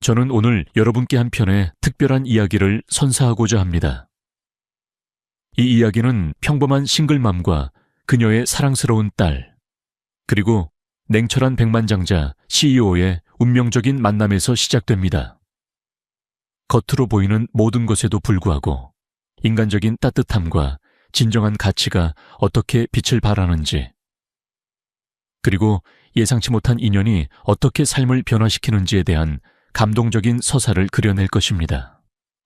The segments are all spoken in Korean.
저는 오늘 여러분께 한 편의 특별한 이야기를 선사하고자 합니다. 이 이야기는 평범한 싱글맘과 그녀의 사랑스러운 딸, 그리고 냉철한 백만장자 CEO의 운명적인 만남에서 시작됩니다. 겉으로 보이는 모든 것에도 불구하고 인간적인 따뜻함과 진정한 가치가 어떻게 빛을 발하는지, 그리고 예상치 못한 인연이 어떻게 삶을 변화시키는지에 대한 감동적인 서사를 그려낼 것입니다.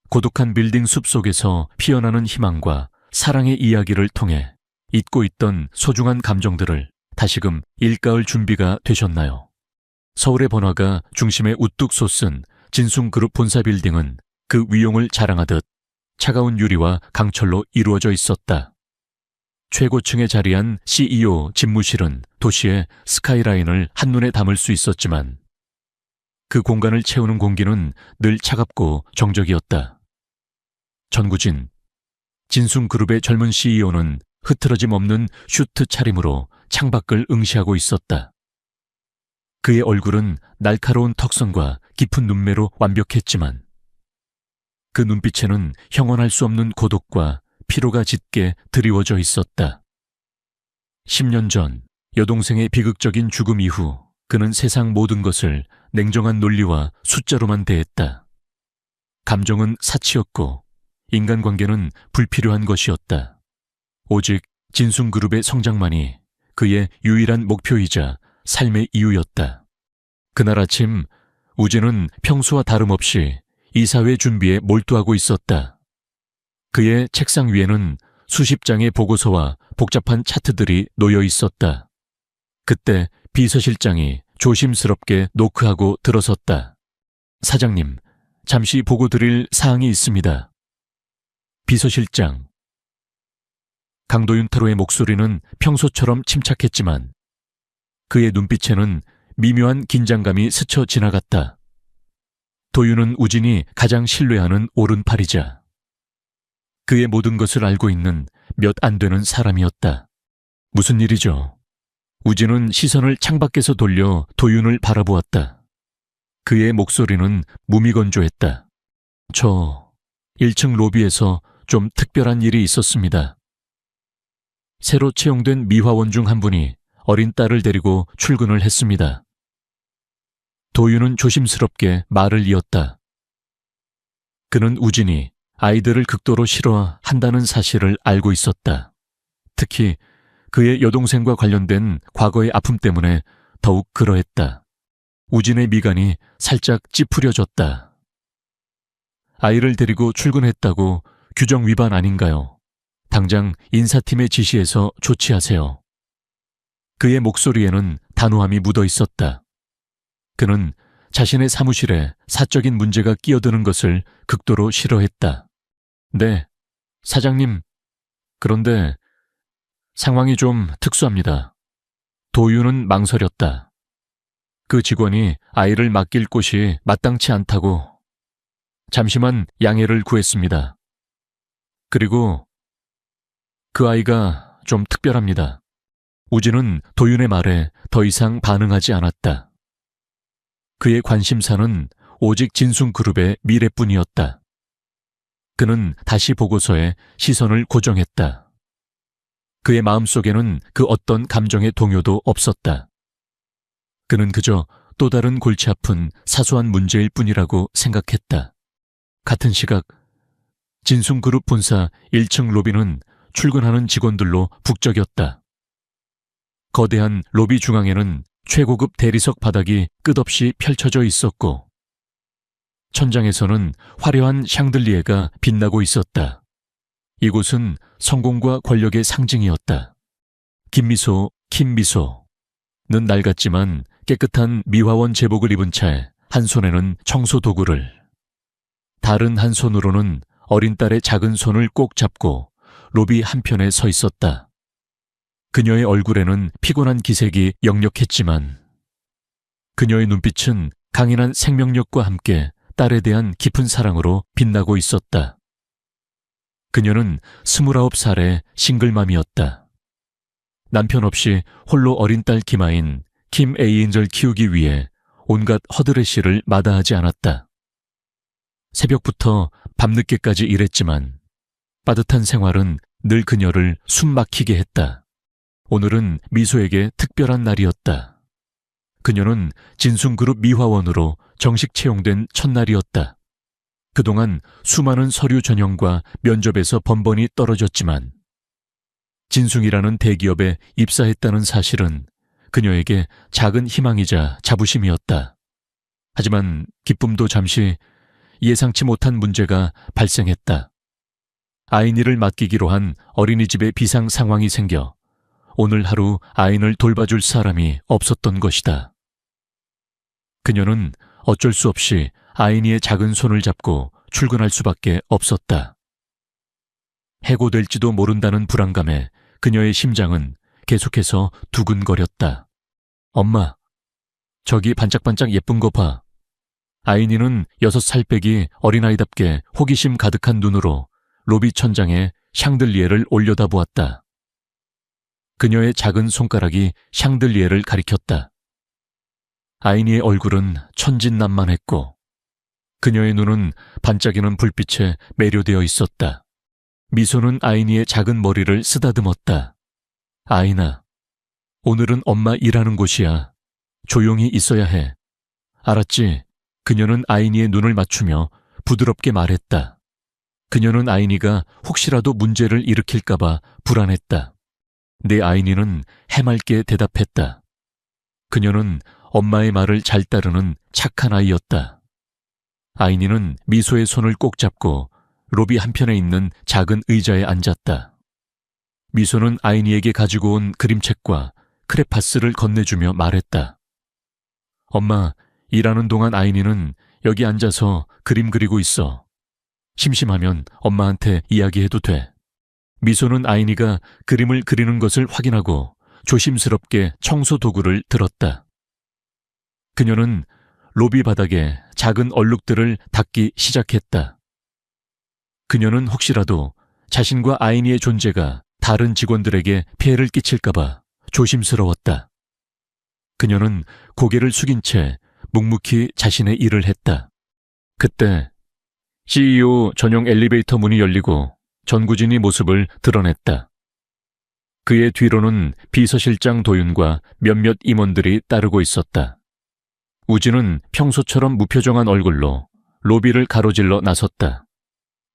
고독한 빌딩 숲 속에서 피어나는 희망과 사랑의 이야기를 통해 잊고 있던 소중한 감정들을 다시금 일가을 준비가 되셨나요? 서울의 번화가 중심에 우뚝 솟은 진숭그룹 본사 빌딩은 그 위용을 자랑하듯 차가운 유리와 강철로 이루어져 있었다. 최고층에 자리한 CEO 집무실은 도시의 스카이라인을 한눈에 담을 수 있었지만 그 공간을 채우는 공기는 늘 차갑고 정적이었다. 전구진, 진숭그룹의 젊은 CEO는 흐트러짐 없는 슈트 차림으로 창밖을 응시하고 있었다. 그의 얼굴은 날카로운 턱선과 깊은 눈매로 완벽했지만 그 눈빛에는 형언할 수 없는 고독과 피로가 짙게 드리워져 있었다. 10년 전 여동생의 비극적인 죽음 이후 그는 세상 모든 것을 냉정한 논리와 숫자로만 대했다. 감정은 사치였고 인간관계는 불필요한 것이었다. 오직 진숭그룹의 성장만이 그의 유일한 목표이자 삶의 이유였다. 그날 아침 우진은 평소와 다름없이 이사회 준비에 몰두하고 있었다. 그의 책상 위에는 수십 장의 보고서와 복잡한 차트들이 놓여 있었다. 그때 비서실장이 조심스럽게 노크하고 들어섰다. 사장님, 잠시 보고 드릴 사항이 있습니다. 비서실장. 강도윤 타로의 목소리는 평소처럼 침착했지만 그의 눈빛에는 미묘한 긴장감이 스쳐 지나갔다. 도윤은 우진이 가장 신뢰하는 오른팔이자 그의 모든 것을 알고 있는 몇 안 되는 사람이었다. 무슨 일이죠? 우진은 시선을 창밖에서 돌려 도윤을 바라보았다. 그의 목소리는 무미건조했다. 저 1층 로비에서 좀 특별한 일이 있었습니다. 새로 채용된 미화원 중 한 분이 어린 딸을 데리고 출근을 했습니다. 도윤은 조심스럽게 말을 이었다. 그는 우진이 아이들을 극도로 싫어한다는 사실을 알고 있었다. 특히 그의 여동생과 관련된 과거의 아픔 때문에 더욱 그러했다. 우진의 미간이 살짝 찌푸려졌다. 아이를 데리고 출근했다고 규정 위반 아닌가요? 당장 인사팀의 지시에서 조치하세요. 그의 목소리에는 단호함이 묻어 있었다. 그는 자신의 사무실에 사적인 문제가 끼어드는 것을 극도로 싫어했다. 네, 사장님. 그런데 상황이 좀 특수합니다. 도윤은 망설였다. 그 직원이 아이를 맡길 곳이 마땅치 않다고 잠시만 양해를 구했습니다. 그리고 그 아이가 좀 특별합니다. 우진은 도윤의 말에 더 이상 반응하지 않았다. 그의 관심사는 오직 진숭그룹의 미래뿐이었다. 그는 다시 보고서에 시선을 고정했다. 그의 마음속에는 그 어떤 감정의 동요도 없었다. 그는 그저 또 다른 골치 아픈 사소한 문제일 뿐이라고 생각했다. 같은 시각 진숭그룹 본사 1층 로비는 출근하는 직원들로 북적였다. 거대한 로비 중앙에는 최고급 대리석 바닥이 끝없이 펼쳐져 있었고 천장에서는 화려한 샹들리에가 빛나고 있었다. 이곳은 성공과 권력의 상징이었다. 김미소, 킴미소는 낡았지만 깨끗한 미화원 제복을 입은 채 한 손에는 청소 도구를, 다른 한 손으로는 어린 딸의 작은 손을 꼭 잡고 로비 한편에 서 있었다. 그녀의 얼굴에는 피곤한 기색이 역력했지만 그녀의 눈빛은 강인한 생명력과 함께 딸에 대한 깊은 사랑으로 빛나고 있었다. 그녀는 29살의 싱글맘이었다. 남편 없이 홀로 어린 딸 김아인, 김 에이엔젤 키우기 위해 온갖 허드레시를 마다하지 않았다. 새벽부터 밤늦게까지 일했지만 빠듯한 생활은 늘 그녀를 숨막히게 했다. 오늘은 미소에게 특별한 날이었다. 그녀는 진순그룹 미화원으로 정식 채용된 첫날이었다. 그동안 수많은 서류 전형과 면접에서 번번이 떨어졌지만 진숭이라는 대기업에 입사했다는 사실은 그녀에게 작은 희망이자 자부심이었다. 하지만 기쁨도 잠시 예상치 못한 문제가 발생했다. 아이니를 맡기기로 한 어린이집에 비상 상황이 생겨 오늘 하루 아이를 돌봐줄 사람이 없었던 것이다. 그녀는 어쩔 수 없이 아이니의 작은 손을 잡고 출근할 수밖에 없었다. 해고될지도 모른다는 불안감에 그녀의 심장은 계속해서 두근거렸다. 엄마, 저기 반짝반짝 예쁜 거 봐. 아이니는 6살 빼기 어린아이답게 호기심 가득한 눈으로 로비 천장에 샹들리에를 올려다보았다. 그녀의 작은 손가락이 샹들리에를 가리켰다. 아이니의 얼굴은 천진난만했고 그녀의 눈은 반짝이는 불빛에 매료되어 있었다. 미소는 아이니의 작은 머리를 쓰다듬었다. 아이나, 오늘은 엄마 일하는 곳이야. 조용히 있어야 해. 알았지? 그녀는 아이니의 눈을 맞추며 부드럽게 말했다. 그녀는 아이니가 혹시라도 문제를 일으킬까봐 불안했다. 내 아이니는 해맑게 대답했다. 그녀는 엄마의 말을 잘 따르는 착한 아이였다. 아이니는 미소의 손을 꼭 잡고 로비 한편에 있는 작은 의자에 앉았다. 미소는 아이니에게 가지고 온 그림책과 크레파스를 건네주며 말했다. 엄마, 일하는 동안 아이니는 여기 앉아서 그림 그리고 있어. 심심하면 엄마한테 이야기해도 돼. 미소는 아이니가 그림을 그리는 것을 확인하고 조심스럽게 청소 도구를 들었다. 그녀는 로비 바닥에 작은 얼룩들을 닦기 시작했다. 그녀는 혹시라도 자신과 아이니의 존재가 다른 직원들에게 피해를 끼칠까봐 조심스러웠다. 그녀는 고개를 숙인 채 묵묵히 자신의 일을 했다. 그때 CEO 전용 엘리베이터 문이 열리고 전구진이 모습을 드러냈다. 그의 뒤로는 비서실장 도윤과 몇몇 임원들이 따르고 있었다. 우진은 평소처럼 무표정한 얼굴로 로비를 가로질러 나섰다.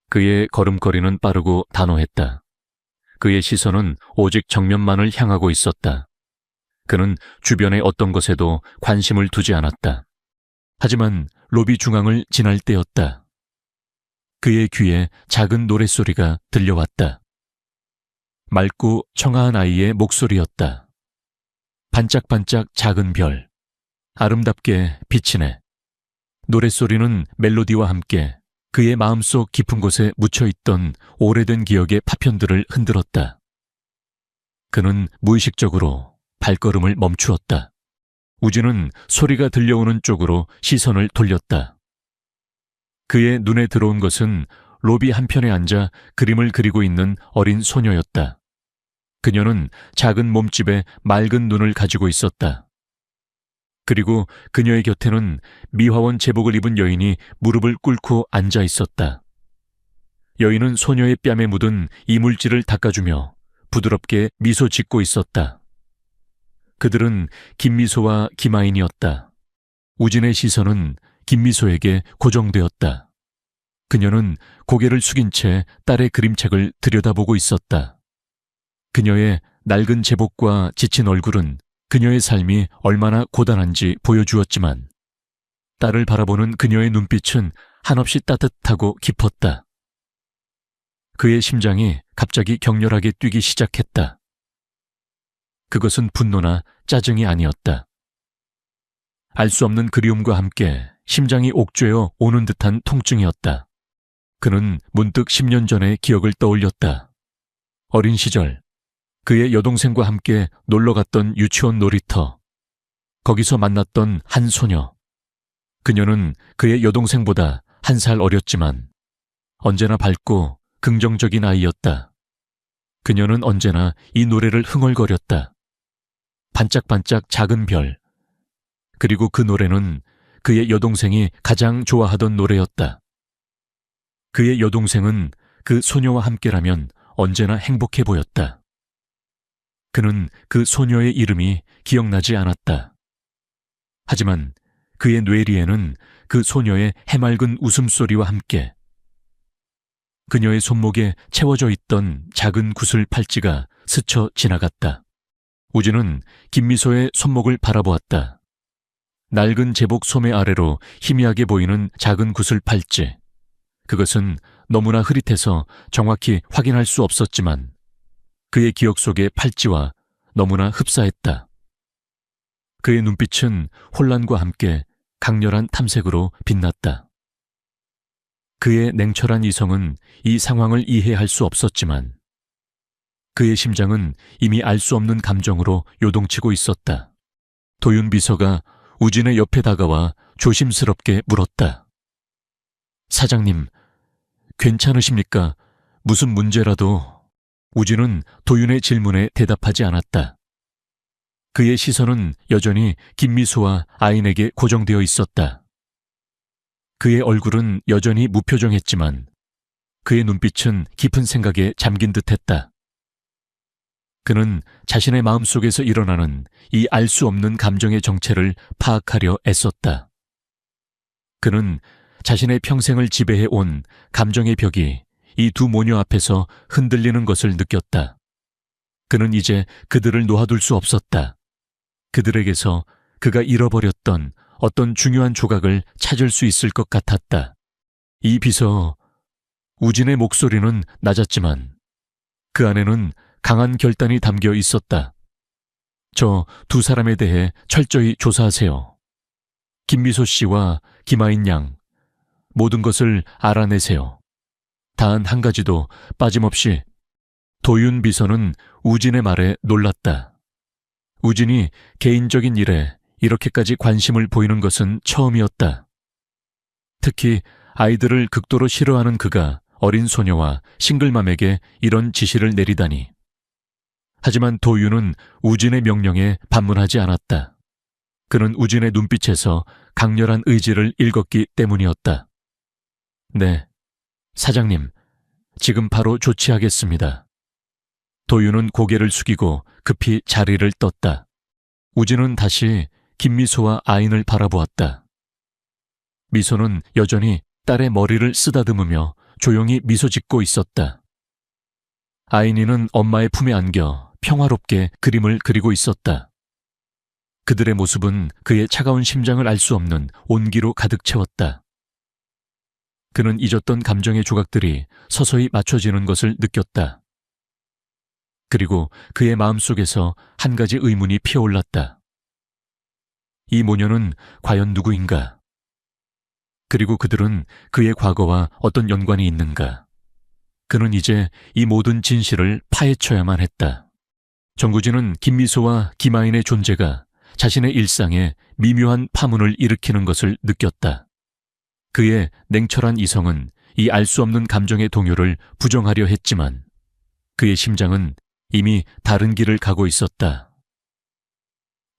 그의 걸음걸이는 빠르고 단호했다. 그의 시선은 오직 정면만을 향하고 있었다. 그는 주변의 어떤 것에도 관심을 두지 않았다. 하지만 로비 중앙을 지날 때였다. 그의 귀에 작은 노랫소리가 들려왔다. 맑고 청아한 아이의 목소리였다. 반짝반짝 작은 별, 아름답게 비치네. 노랫소리는 멜로디와 함께 그의 마음속 깊은 곳에 묻혀있던 오래된 기억의 파편들을 흔들었다. 그는 무의식적으로 발걸음을 멈추었다. 우진은 소리가 들려오는 쪽으로 시선을 돌렸다. 그의 눈에 들어온 것은 로비 한편에 앉아 그림을 그리고 있는 어린 소녀였다. 그녀는 작은 몸집에 맑은 눈을 가지고 있었다. 그리고 그녀의 곁에는 미화원 제복을 입은 여인이 무릎을 꿇고 앉아 있었다. 여인은 소녀의 뺨에 묻은 이물질을 닦아주며 부드럽게 미소 짓고 있었다. 그들은 김미소와 김아인이었다. 우진의 시선은 김미소에게 고정되었다. 그녀는 고개를 숙인 채 딸의 그림책을 들여다보고 있었다. 그녀의 낡은 제복과 지친 얼굴은 그녀의 삶이 얼마나 고단한지 보여주었지만 딸을 바라보는 그녀의 눈빛은 한없이 따뜻하고 깊었다. 그의 심장이 갑자기 격렬하게 뛰기 시작했다. 그것은 분노나 짜증이 아니었다. 알 수 없는 그리움과 함께 심장이 옥죄어 오는 듯한 통증이었다. 그는 문득 10년 전의 기억을 떠올렸다. 어린 시절 그의 여동생과 함께 놀러갔던 유치원 놀이터. 거기서 만났던 한 소녀. 그녀는 그의 여동생보다 1살 어렸지만 언제나 밝고 긍정적인 아이였다. 그녀는 언제나 이 노래를 흥얼거렸다. 반짝반짝 작은 별. 그리고 그 노래는 그의 여동생이 가장 좋아하던 노래였다. 그의 여동생은 그 소녀와 함께라면 언제나 행복해 보였다. 그는 그 소녀의 이름이 기억나지 않았다. 하지만 그의 뇌리에는 그 소녀의 해맑은 웃음소리와 함께 그녀의 손목에 채워져 있던 작은 구슬 팔찌가 스쳐 지나갔다. 우진은 김미소의 손목을 바라보았다. 낡은 제복 소매 아래로 희미하게 보이는 작은 구슬 팔찌. 그것은 너무나 흐릿해서 정확히 확인할 수 없었지만 그의 기억 속의 팔찌와 너무나 흡사했다. 그의 눈빛은 혼란과 함께 강렬한 탐색으로 빛났다. 그의 냉철한 이성은 이 상황을 이해할 수 없었지만 그의 심장은 이미 알 수 없는 감정으로 요동치고 있었다. 도윤 비서가 우진의 옆에 다가와 조심스럽게 물었다. 사장님, 괜찮으십니까? 무슨 문제라도. 우진은 도윤의 질문에 대답하지 않았다. 그의 시선은 여전히 김미소와 아인에게 고정되어 있었다. 그의 얼굴은 여전히 무표정했지만 그의 눈빛은 깊은 생각에 잠긴 듯했다. 그는 자신의 마음속에서 일어나는 이 알 수 없는 감정의 정체를 파악하려 애썼다. 그는 자신의 평생을 지배해 온 감정의 벽이 이 두 모녀 앞에서 흔들리는 것을 느꼈다. 그는 이제 그들을 놓아둘 수 없었다. 그들에게서 그가 잃어버렸던 어떤 중요한 조각을 찾을 수 있을 것 같았다. 이 비서, 우진의 목소리는 낮았지만 그 안에는 강한 결단이 담겨 있었다. 저 두 사람에 대해 철저히 조사하세요. 김미소 씨와 김아인 양, 모든 것을 알아내세요. 단 한 가지도 빠짐없이. 도윤 비서는 우진의 말에 놀랐다. 우진이 개인적인 일에 이렇게까지 관심을 보이는 것은 처음이었다. 특히 아이들을 극도로 싫어하는 그가 어린 소녀와 싱글맘에게 이런 지시를 내리다니. 하지만 도윤은 우진의 명령에 반문하지 않았다. 그는 우진의 눈빛에서 강렬한 의지를 읽었기 때문이었다. 네, 사장님, 지금 바로 조치하겠습니다. 도윤은 고개를 숙이고 급히 자리를 떴다. 우진은 다시 김미소와 아인을 바라보았다. 미소는 여전히 딸의 머리를 쓰다듬으며 조용히 미소 짓고 있었다. 아인이는 엄마의 품에 안겨 평화롭게 그림을 그리고 있었다. 그들의 모습은 그의 차가운 심장을 알 수 없는 온기로 가득 채웠다. 그는 잊었던 감정의 조각들이 서서히 맞춰지는 것을 느꼈다. 그리고 그의 마음속에서 한 가지 의문이 피어올랐다. 이 모녀는 과연 누구인가? 그리고 그들은 그의 과거와 어떤 연관이 있는가? 그는 이제 이 모든 진실을 파헤쳐야만 했다. 정구진은 김미소와 김아인의 존재가 자신의 일상에 미묘한 파문을 일으키는 것을 느꼈다. 그의 냉철한 이성은 이 알 수 없는 감정의 동요를 부정하려 했지만 그의 심장은 이미 다른 길을 가고 있었다.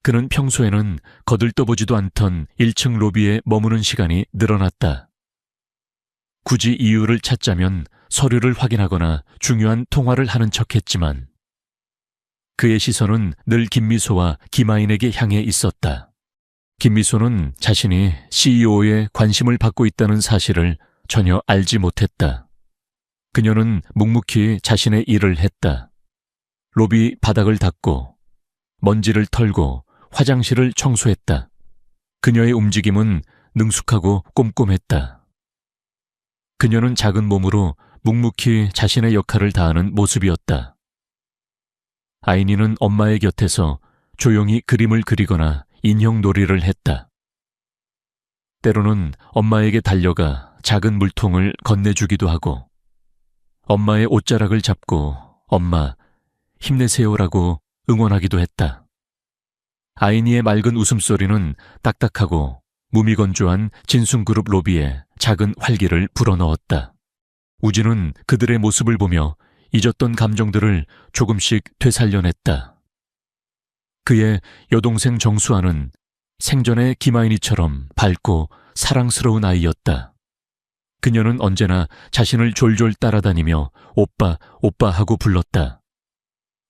그는 평소에는 거들떠보지도 않던 1층 로비에 머무는 시간이 늘어났다. 굳이 이유를 찾자면 서류를 확인하거나 중요한 통화를 하는 척했지만 그의 시선은 늘 김미소와 김아인에게 향해 있었다. 김미소는 자신이 CEO의 관심을 받고 있다는 사실을 전혀 알지 못했다. 그녀는 묵묵히 자신의 일을 했다. 로비 바닥을 닦고 먼지를 털고 화장실을 청소했다. 그녀의 움직임은 능숙하고 꼼꼼했다. 그녀는 작은 몸으로 묵묵히 자신의 역할을 다하는 모습이었다. 아인이는 엄마의 곁에서 조용히 그림을 그리거나 인형놀이를 했다. 때로는 엄마에게 달려가 작은 물통을 건네주기도 하고 엄마의 옷자락을 잡고 엄마, 힘내세요라고 응원하기도 했다. 아인이의 맑은 웃음소리는 딱딱하고 무미건조한 진순그룹 로비에 작은 활기를 불어넣었다. 우진은 그들의 모습을 보며 잊었던 감정들을 조금씩 되살려냈다. 그의 여동생 정수아는 생전의 김아인이처럼 밝고 사랑스러운 아이였다. 그녀는 언제나 자신을 졸졸 따라다니며 오빠, 오빠 하고 불렀다.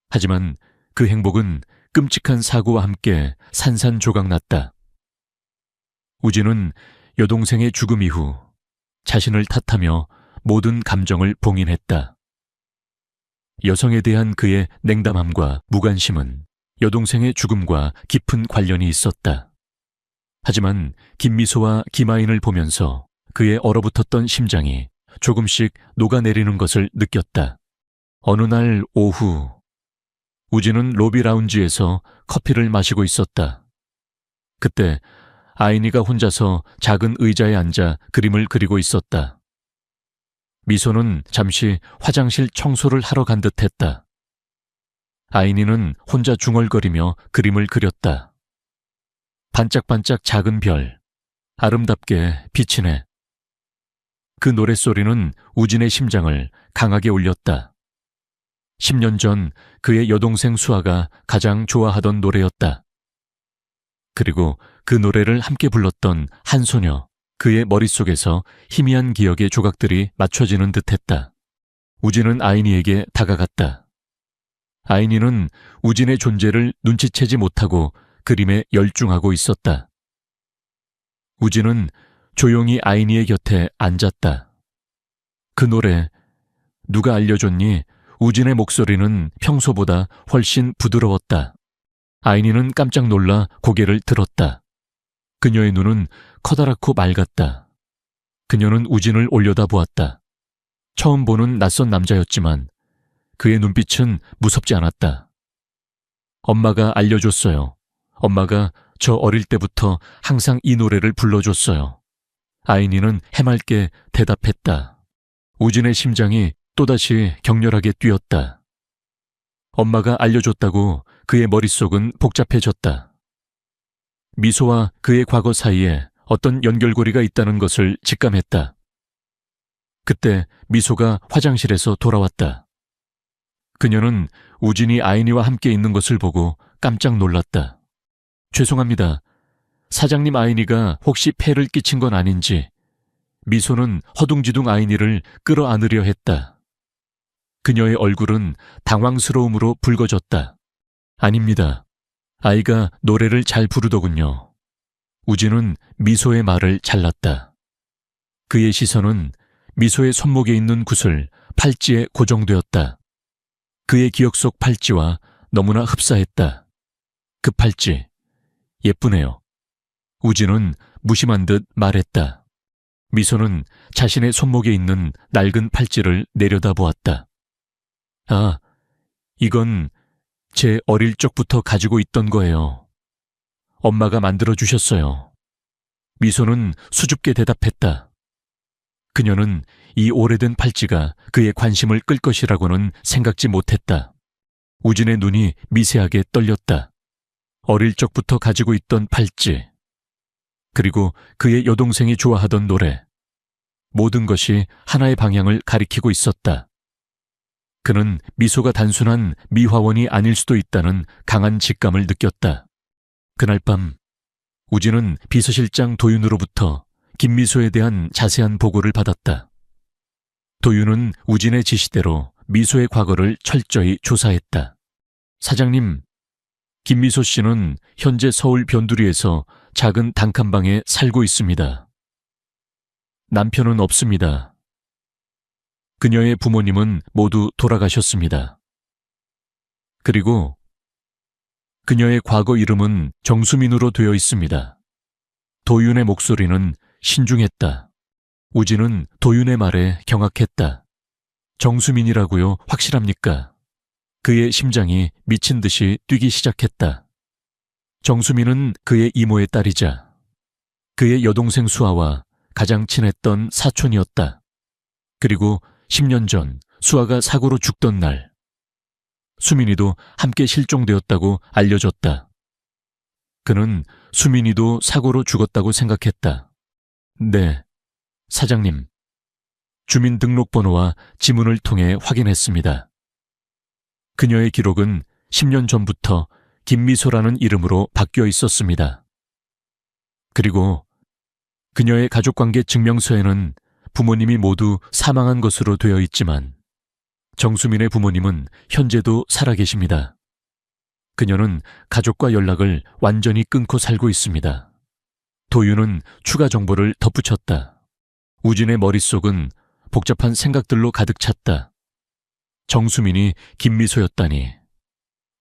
하지만 그 행복은 끔찍한 사고와 함께 산산조각 났다. 우진은 여동생의 죽음 이후 자신을 탓하며 모든 감정을 봉인했다. 여성에 대한 그의 냉담함과 무관심은 여동생의 죽음과 깊은 관련이 있었다. 하지만 김미소와 김아인을 보면서 그의 얼어붙었던 심장이 조금씩 녹아내리는 것을 느꼈다. 어느 날 오후, 우진은 로비 라운지에서 커피를 마시고 있었다. 그때 아인이가 혼자서 작은 의자에 앉아 그림을 그리고 있었다. 미소는 잠시 화장실 청소를 하러 간 듯했다. 아인이는 혼자 중얼거리며 그림을 그렸다. 반짝반짝 작은 별, 아름답게 비치네. 그 노랫소리는 우진의 심장을 강하게 울렸다. 10년 전 그의 여동생 수아가 가장 좋아하던 노래였다. 그리고 그 노래를 함께 불렀던 한 소녀, 그의 머릿속에서 희미한 기억의 조각들이 맞춰지는 듯했다. 우진은 아인이에게 다가갔다. 아인이는 우진의 존재를 눈치채지 못하고 그림에 열중하고 있었다. 우진은 조용히 아인이의 곁에 앉았다. 그 노래, 누가 알려줬니? 우진의 목소리는 평소보다 훨씬 부드러웠다. 아인이는 깜짝 놀라 고개를 들었다. 그녀의 눈은 커다랗고 맑았다. 그녀는 우진을 올려다보았다. 처음 보는 낯선 남자였지만 그의 눈빛은 무섭지 않았다. 엄마가 알려줬어요. 엄마가 저 어릴 때부터 항상 이 노래를 불러줬어요. 아인이는 해맑게 대답했다. 우진의 심장이 또다시 격렬하게 뛰었다. 엄마가 알려줬다고 그의 머릿속은 복잡해졌다. 미소와 그의 과거 사이에 어떤 연결고리가 있다는 것을 직감했다. 그때 미소가 화장실에서 돌아왔다. 그녀는 우진이 아인이와 함께 있는 것을 보고 깜짝 놀랐다. 죄송합니다. 사장님 아인이가 혹시 폐를 끼친 건 아닌지. 미소는 허둥지둥 아인이를 끌어안으려 했다. 그녀의 얼굴은 당황스러움으로 붉어졌다. 아닙니다. 아이가 노래를 잘 부르더군요. 우진은 미소의 말을 잘랐다. 그의 시선은 미소의 손목에 있는 구슬, 팔찌에 고정되었다. 그의 기억 속 팔찌와 너무나 흡사했다. 그 팔찌, 예쁘네요. 우진은 무심한 듯 말했다. 미소는 자신의 손목에 있는 낡은 팔찌를 내려다보았다. 아, 이건 제 어릴 적부터 가지고 있던 거예요. 엄마가 만들어주셨어요. 미소는 수줍게 대답했다. 그녀는 이 오래된 팔찌가 그의 관심을 끌 것이라고는 생각지 못했다. 우진의 눈이 미세하게 떨렸다. 어릴 적부터 가지고 있던 팔찌, 그리고 그의 여동생이 좋아하던 노래, 모든 것이 하나의 방향을 가리키고 있었다. 그는 미소가 단순한 미화원이 아닐 수도 있다는 강한 직감을 느꼈다. 그날 밤 우진은 비서실장 도윤으로부터 김미소에 대한 자세한 보고를 받았다. 도윤은 우진의 지시대로 미소의 과거를 철저히 조사했다. 사장님, 김미소 씨는 현재 서울 변두리에서 작은 단칸방에 살고 있습니다. 남편은 없습니다. 그녀의 부모님은 모두 돌아가셨습니다. 그리고 그녀의 과거 이름은 정수민으로 되어 있습니다. 도윤의 목소리는 신중했다. 우진은 도윤의 말에 경악했다. 정수민이라고요? 확실합니까? 그의 심장이 미친 듯이 뛰기 시작했다. 정수민은 그의 이모의 딸이자 그의 여동생 수아와 가장 친했던 사촌이었다. 그리고 10년 전 수아가 사고로 죽던 날 수민이도 함께 실종되었다고 알려졌다. 그는 수민이도 사고로 죽었다고 생각했다. 네, 사장님. 주민등록번호와 지문을 통해 확인했습니다. 그녀의 기록은 10년 전부터 김미소라는 이름으로 바뀌어 있었습니다. 그리고 그녀의 가족관계 증명서에는 부모님이 모두 사망한 것으로 되어 있지만 정수민의 부모님은 현재도 살아계십니다. 그녀는 가족과 연락을 완전히 끊고 살고 있습니다. 도윤은 추가 정보를 덧붙였다. 우진의 머릿속은 복잡한 생각들로 가득 찼다. 정수민이 김미소였다니.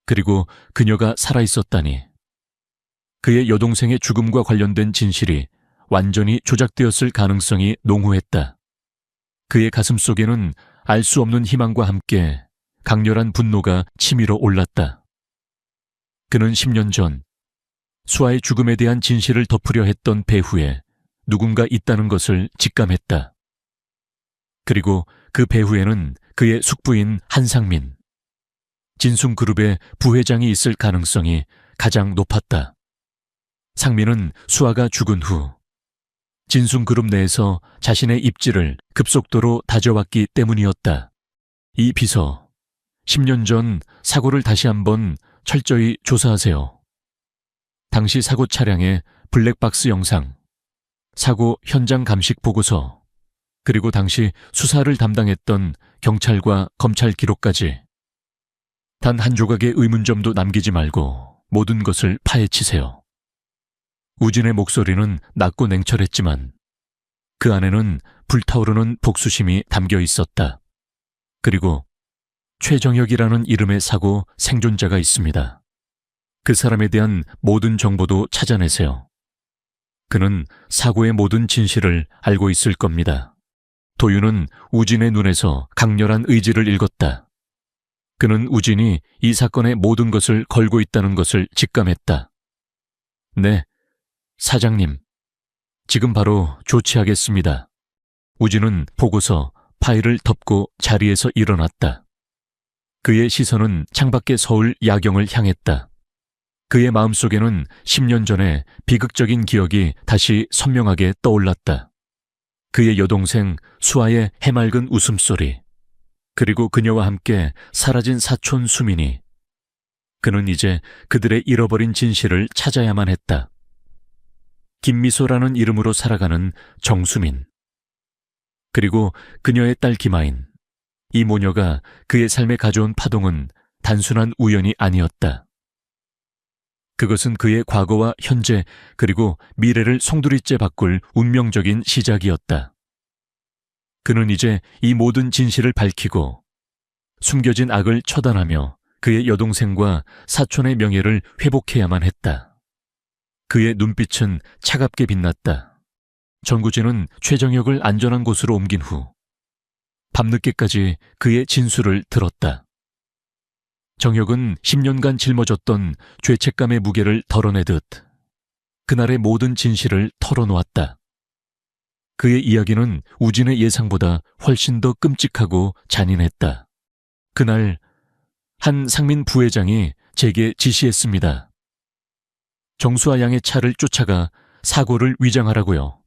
그리고 그녀가 살아있었다니. 그의 여동생의 죽음과 관련된 진실이 완전히 조작되었을 가능성이 농후했다. 그의 가슴 속에는 알 수 없는 희망과 함께 강렬한 분노가 치밀어 올랐다. 그는 10년 전 수아의 죽음에 대한 진실을 덮으려 했던 배후에 누군가 있다는 것을 직감했다. 그리고 그 배후에는 그의 숙부인 한상민, 진숭그룹의 부회장이 있을 가능성이 가장 높았다. 상민은 수아가 죽은 후 진숭그룹 내에서 자신의 입지를 급속도로 다져왔기 때문이었다. 이 비서, 10년 전 사고를 다시 한번 철저히 조사하세요. 당시 사고 차량의 블랙박스 영상, 사고 현장 감식 보고서, 그리고 당시 수사를 담당했던 경찰과 검찰 기록까지. 단 한 조각의 의문점도 남기지 말고 모든 것을 파헤치세요. 우진의 목소리는 낮고 냉철했지만 그 안에는 불타오르는 복수심이 담겨 있었다. 그리고 최정혁이라는 이름의 사고 생존자가 있습니다. 그 사람에 대한 모든 정보도 찾아내세요. 그는 사고의 모든 진실을 알고 있을 겁니다. 도윤은 우진의 눈에서 강렬한 의지를 읽었다. 그는 우진이 이 사건의 모든 것을 걸고 있다는 것을 직감했다. 네, 사장님. 지금 바로 조치하겠습니다. 우진은 보고서, 파일을 덮고 자리에서 일어났다. 그의 시선은 창밖의 서울 야경을 향했다. 그의 마음속에는 10년 전의 비극적인 기억이 다시 선명하게 떠올랐다. 그의 여동생 수아의 해맑은 웃음소리, 그리고 그녀와 함께 사라진 사촌 수민이. 그는 이제 그들의 잃어버린 진실을 찾아야만 했다. 김미소라는 이름으로 살아가는 정수민. 그리고 그녀의 딸 김아인. 이 모녀가 그의 삶에 가져온 파동은 단순한 우연이 아니었다. 그것은 그의 과거와 현재 그리고 미래를 송두리째 바꿀 운명적인 시작이었다. 그는 이제 이 모든 진실을 밝히고 숨겨진 악을 처단하며 그의 여동생과 사촌의 명예를 회복해야만 했다. 그의 눈빛은 차갑게 빛났다. 전구진은 최정혁을 안전한 곳으로 옮긴 후 밤늦게까지 그의 진술을 들었다. 정혁은 10년간 짊어졌던 죄책감의 무게를 덜어내듯 그날의 모든 진실을 털어놓았다. 그의 이야기는 우진의 예상보다 훨씬 더 끔찍하고 잔인했다. 그날 한 상민 부회장이 제게 지시했습니다. 정수아 양의 차를 쫓아가 사고를 위장하라고요.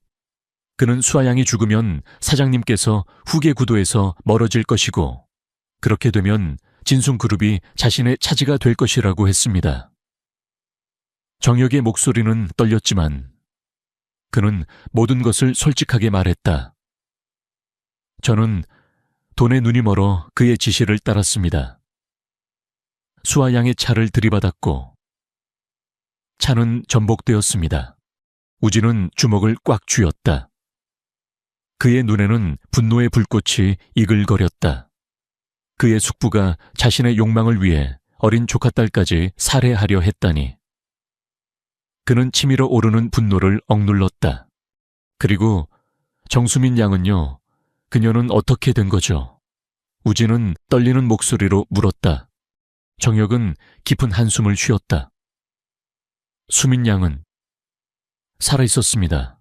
그는 수아 양이 죽으면 사장님께서 후계 구도에서 멀어질 것이고 그렇게 되면 진숭그룹이 자신의 차지가 될 것이라고 했습니다. 정혁의 목소리는 떨렸지만 그는 모든 것을 솔직하게 말했다. 저는 돈에 눈이 멀어 그의 지시를 따랐습니다. 수아 양의 차를 들이받았고 차는 전복되었습니다. 우진은 주먹을 꽉 쥐었다. 그의 눈에는 분노의 불꽃이 이글거렸다. 그의 숙부가 자신의 욕망을 위해 어린 조카딸까지 살해하려 했다니. 그는 치밀어 오르는 분노를 억눌렀다. 그리고 정수민 양은요, 그녀는 어떻게 된 거죠? 우진은 떨리는 목소리로 물었다. 정혁은 깊은 한숨을 쉬었다. 수민 양은 살아있었습니다.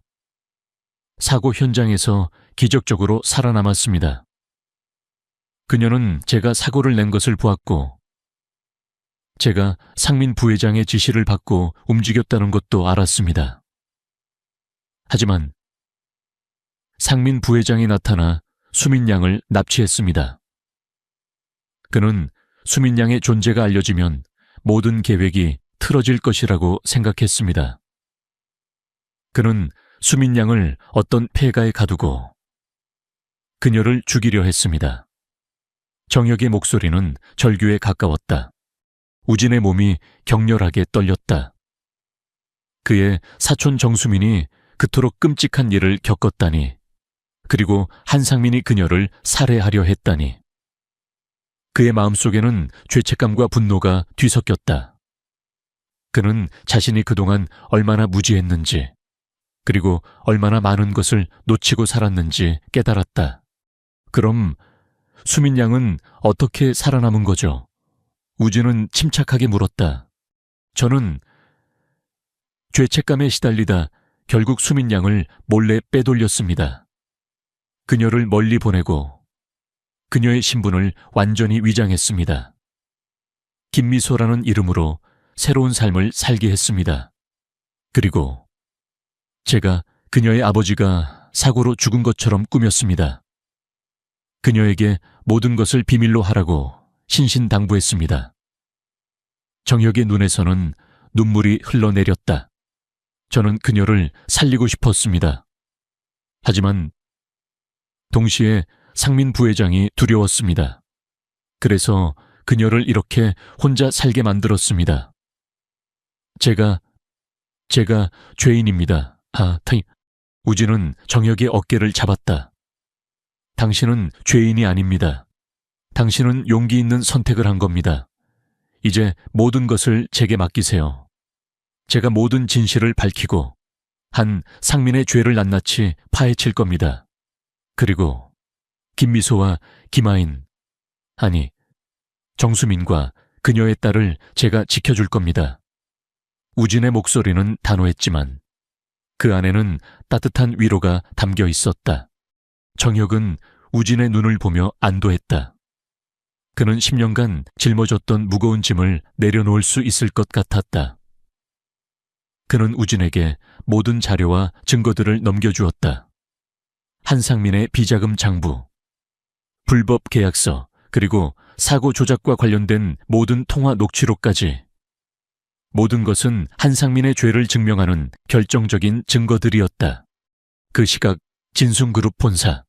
사고 현장에서 기적적으로 살아남았습니다. 그녀는 제가 사고를 낸 것을 보았고 제가 상민 부회장의 지시를 받고 움직였다는 것도 알았습니다. 하지만 상민 부회장이 나타나 수민 양을 납치했습니다. 그는 수민 양의 존재가 알려지면 모든 계획이 틀어질 것이라고 생각했습니다. 그는 수민 양을 어떤 폐가에 가두고 그녀를 죽이려 했습니다. 정혁의 목소리는 절규에 가까웠다. 우진의 몸이 격렬하게 떨렸다. 그의 사촌 정수민이 그토록 끔찍한 일을 겪었다니, 그리고 한상민이 그녀를 살해하려 했다니. 그의 마음속에는 죄책감과 분노가 뒤섞였다. 그는 자신이 그동안 얼마나 무지했는지, 그리고 얼마나 많은 것을 놓치고 살았는지 깨달았다. 그럼 수민 양은 어떻게 살아남은 거죠? 우진은 침착하게 물었다. 저는 죄책감에 시달리다 결국 수민 양을 몰래 빼돌렸습니다. 그녀를 멀리 보내고 그녀의 신분을 완전히 위장했습니다. 김미소라는 이름으로 새로운 삶을 살게 했습니다. 그리고 제가 그녀의 아버지가 사고로 죽은 것처럼 꾸몄습니다. 그녀에게 모든 것을 비밀로 하라고 신신당부했습니다. 정혁의 눈에서는 눈물이 흘러내렸다. 저는 그녀를 살리고 싶었습니다. 하지만 동시에 상민 부회장이 두려웠습니다. 그래서 그녀를 이렇게 혼자 살게 만들었습니다. 제가 죄인입니다. 우진은 정혁의 어깨를 잡았다. 당신은 죄인이 아닙니다. 당신은 용기 있는 선택을 한 겁니다. 이제 모든 것을 제게 맡기세요. 제가 모든 진실을 밝히고 한 상민의 죄를 낱낱이 파헤칠 겁니다. 그리고 김미소와 김아인, 아니 정수민과 그녀의 딸을 제가 지켜줄 겁니다. 우진의 목소리는 단호했지만 그 안에는 따뜻한 위로가 담겨 있었다. 정혁은 우진의 눈을 보며 안도했다. 그는 10년간 짊어졌던 무거운 짐을 내려놓을 수 있을 것 같았다. 그는 우진에게 모든 자료와 증거들을 넘겨주었다. 한상민의 비자금 장부, 불법 계약서, 그리고 사고 조작과 관련된 모든 통화 녹취록까지. 모든 것은 한상민의 죄를 증명하는 결정적인 증거들이었다. 그 시각 진순그룹 본사.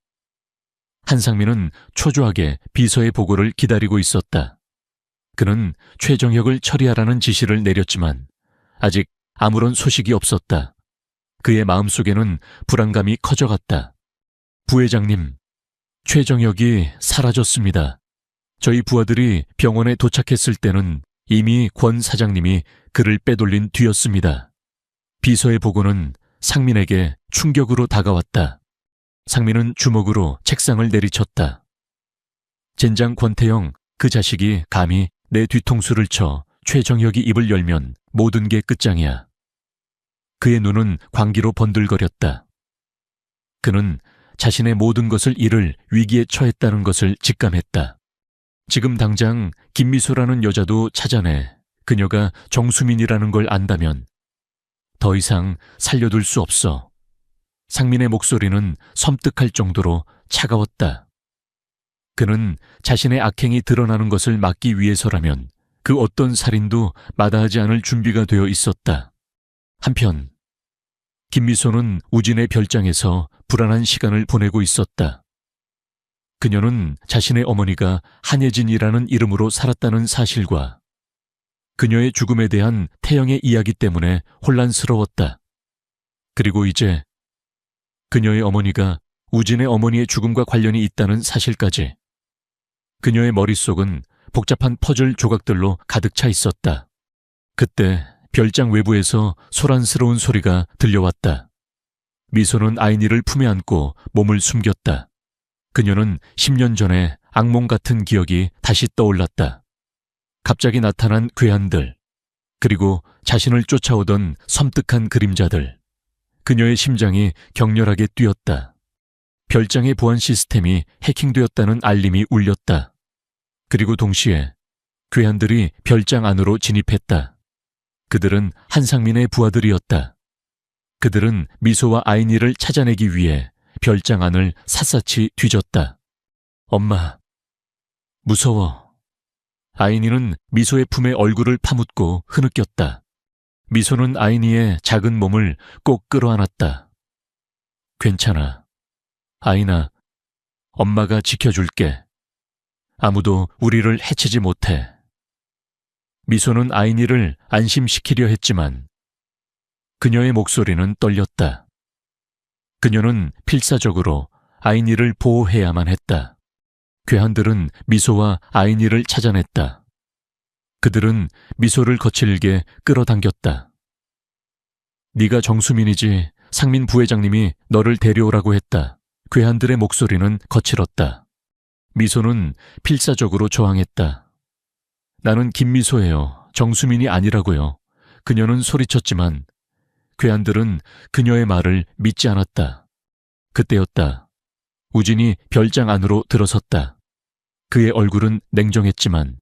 한상민은 초조하게 비서의 보고를 기다리고 있었다. 그는 최정혁을 처리하라는 지시를 내렸지만 아직 아무런 소식이 없었다. 그의 마음속에는 불안감이 커져갔다. 부회장님, 최정혁이 사라졌습니다. 저희 부하들이 병원에 도착했을 때는 이미 권 사장님이 그를 빼돌린 뒤였습니다. 비서의 보고는 상민에게 충격으로 다가왔다. 상민은 주먹으로 책상을 내리쳤다. 젠장 권태영, 그 자식이 감히 내 뒤통수를 쳐 최정혁이 입을 열면 모든 게 끝장이야. 그의 눈은 광기로 번들거렸다. 그는 자신의 모든 것을 잃을 위기에 처했다는 것을 직감했다. 지금 당장 김미소라는 여자도 찾아내 그녀가 정수민이라는 걸 안다면 더 이상 살려둘 수 없어. 상민의 목소리는 섬뜩할 정도로 차가웠다. 그는 자신의 악행이 드러나는 것을 막기 위해서라면 그 어떤 살인도 마다하지 않을 준비가 되어 있었다. 한편 김미소는 우진의 별장에서 불안한 시간을 보내고 있었다. 그녀는 자신의 어머니가 한예진이라는 이름으로 살았다는 사실과 그녀의 죽음에 대한 태영의 이야기 때문에 혼란스러웠다. 그리고 이제 그녀의 어머니가 우진의 어머니의 죽음과 관련이 있다는 사실까지. 그녀의 머릿속은 복잡한 퍼즐 조각들로 가득 차 있었다. 그때 별장 외부에서 소란스러운 소리가 들려왔다. 미소는 아이니를 품에 안고 몸을 숨겼다. 그녀는 10년 전에 악몽 같은 기억이 다시 떠올랐다. 갑자기 나타난 괴한들, 그리고 자신을 쫓아오던 섬뜩한 그림자들. 그녀의 심장이 격렬하게 뛰었다. 별장의 보안 시스템이 해킹되었다는 알림이 울렸다. 그리고 동시에 괴한들이 별장 안으로 진입했다. 그들은 한상민의 부하들이었다. 그들은 미소와 아이니를 찾아내기 위해 별장 안을 샅샅이 뒤졌다. 엄마, 무서워. 아이니는 미소의 품에 얼굴을 파묻고 흐느꼈다. 미소는 아이니의 작은 몸을 꼭 끌어안았다. 괜찮아. 아이나, 엄마가 지켜줄게. 아무도 우리를 해치지 못해. 미소는 아이니를 안심시키려 했지만 그녀의 목소리는 떨렸다. 그녀는 필사적으로 아이니를 보호해야만 했다. 괴한들은 미소와 아이니를 찾아냈다. 그들은 미소를 거칠게 끌어당겼다. 네가 정수민이지 상민 부회장님이 너를 데려오라고 했다. 괴한들의 목소리는 거칠었다. 미소는 필사적으로 저항했다. 나는 김미소예요. 정수민이 아니라고요. 그녀는 소리쳤지만 괴한들은 그녀의 말을 믿지 않았다. 그때였다. 우진이 별장 안으로 들어섰다. 그의 얼굴은 냉정했지만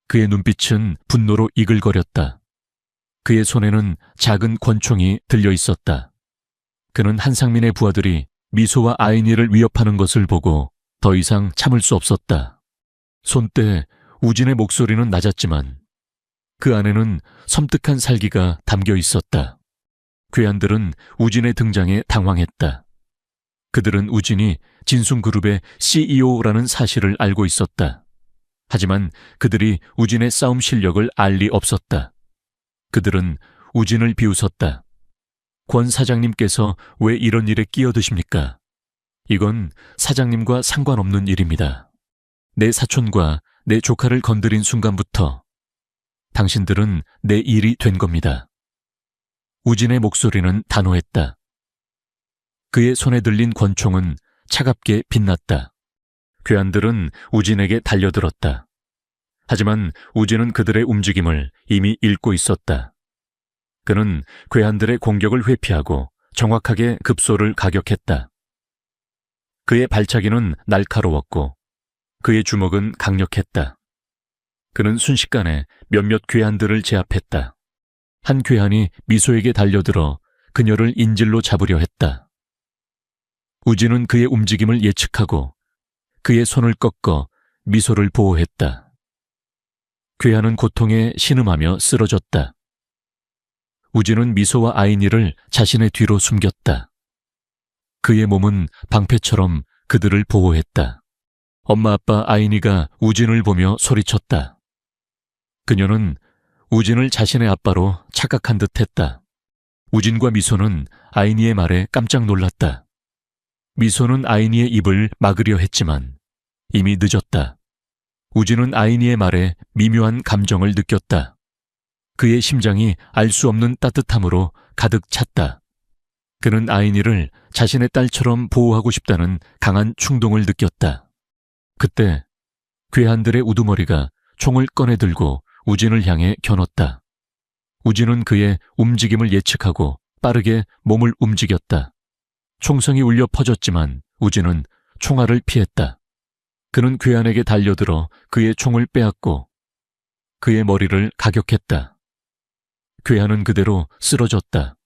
그의 눈빛은 분노로 이글거렸다. 그의 손에는 작은 권총이 들려 있었다. 그는 한상민의 부하들이 미소와 아이니를 위협하는 것을 보고 더 이상 참을 수 없었다. 손때 우진의 목소리는 낮았지만 그 안에는 섬뜩한 살기가 담겨 있었다. 괴한들은 우진의 등장에 당황했다. 그들은 우진이 진순그룹의 CEO라는 사실을 알고 있었다. 하지만 그들이 우진의 싸움 실력을 알 리 없었다. 그들은 우진을 비웃었다. 권 사장님께서 왜 이런 일에 끼어드십니까? 이건 사장님과 상관없는 일입니다. 내 사촌과 내 조카를 건드린 순간부터 당신들은 내 일이 된 겁니다. 우진의 목소리는 단호했다. 그의 손에 들린 권총은 차갑게 빛났다. 괴한들은 우진에게 달려들었다. 하지만 우진은 그들의 움직임을 이미 읽고 있었다. 그는 괴한들의 공격을 회피하고 정확하게 급소를 가격했다. 그의 발차기는 날카로웠고 그의 주먹은 강력했다. 그는 순식간에 몇몇 괴한들을 제압했다. 한 괴한이 미소에게 달려들어 그녀를 인질로 잡으려 했다. 우진은 그의 움직임을 예측하고 그의 손을 꺾어 미소를 보호했다. 괴한은 고통에 신음하며 쓰러졌다. 우진은 미소와 아이니를 자신의 뒤로 숨겼다. 그의 몸은 방패처럼 그들을 보호했다. 엄마 아빠 아이니가 우진을 보며 소리쳤다. 그녀는 우진을 자신의 아빠로 착각한 듯했다. 우진과 미소는 아이니의 말에 깜짝 놀랐다. 미소는 아이니의 입을 막으려 했지만 이미 늦었다. 우진은 아이니의 말에 미묘한 감정을 느꼈다. 그의 심장이 알 수 없는 따뜻함으로 가득 찼다. 그는 아이니를 자신의 딸처럼 보호하고 싶다는 강한 충동을 느꼈다. 그때 괴한들의 우두머리가 총을 꺼내들고 우진을 향해 겨눴다. 우진은 그의 움직임을 예측하고 빠르게 몸을 움직였다. 총성이 울려 퍼졌지만 우진은 총알을 피했다. 그는 괴한에게 달려들어 그의 총을 빼앗고 그의 머리를 가격했다. 괴한은 그대로 쓰러졌다.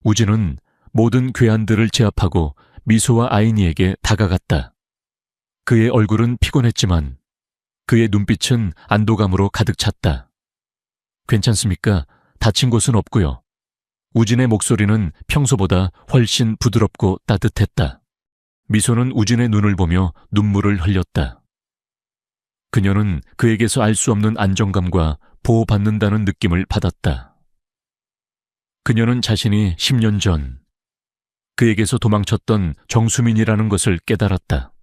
우진은 모든 괴한들을 제압하고 미소와 아이니에게 다가갔다. 그의 얼굴은 피곤했지만 그의 눈빛은 안도감으로 가득 찼다. 괜찮습니까? 다친 곳은 없고요. 우진의 목소리는 평소보다 훨씬 부드럽고 따뜻했다. 미소는 우진의 눈을 보며 눈물을 흘렸다. 그녀는 그에게서 알 수 없는 안정감과 보호받는다는 느낌을 받았다. 그녀는 자신이 10년 전 그에게서 도망쳤던 정수민이라는 것을 깨달았다.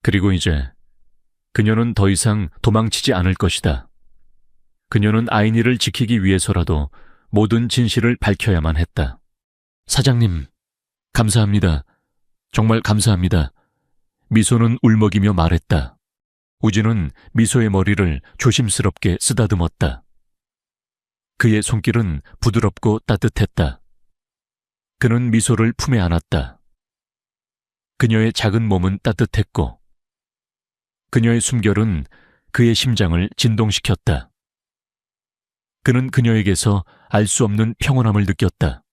그리고 이제 그녀는 더 이상 도망치지 않을 것이다. 그녀는 아이니를 지키기 위해서라도 모든 진실을 밝혀야만 했다. 사장님, 감사합니다. 정말 감사합니다. 미소는 울먹이며 말했다. 우진은 미소의 머리를 조심스럽게 쓰다듬었다. 그의 손길은 부드럽고 따뜻했다. 그는 미소를 품에 안았다. 그녀의 작은 몸은 따뜻했고 그녀의 숨결은 그의 심장을 진동시켰다. 그는 그녀에게서 알 수 없는 평온함을 느꼈다.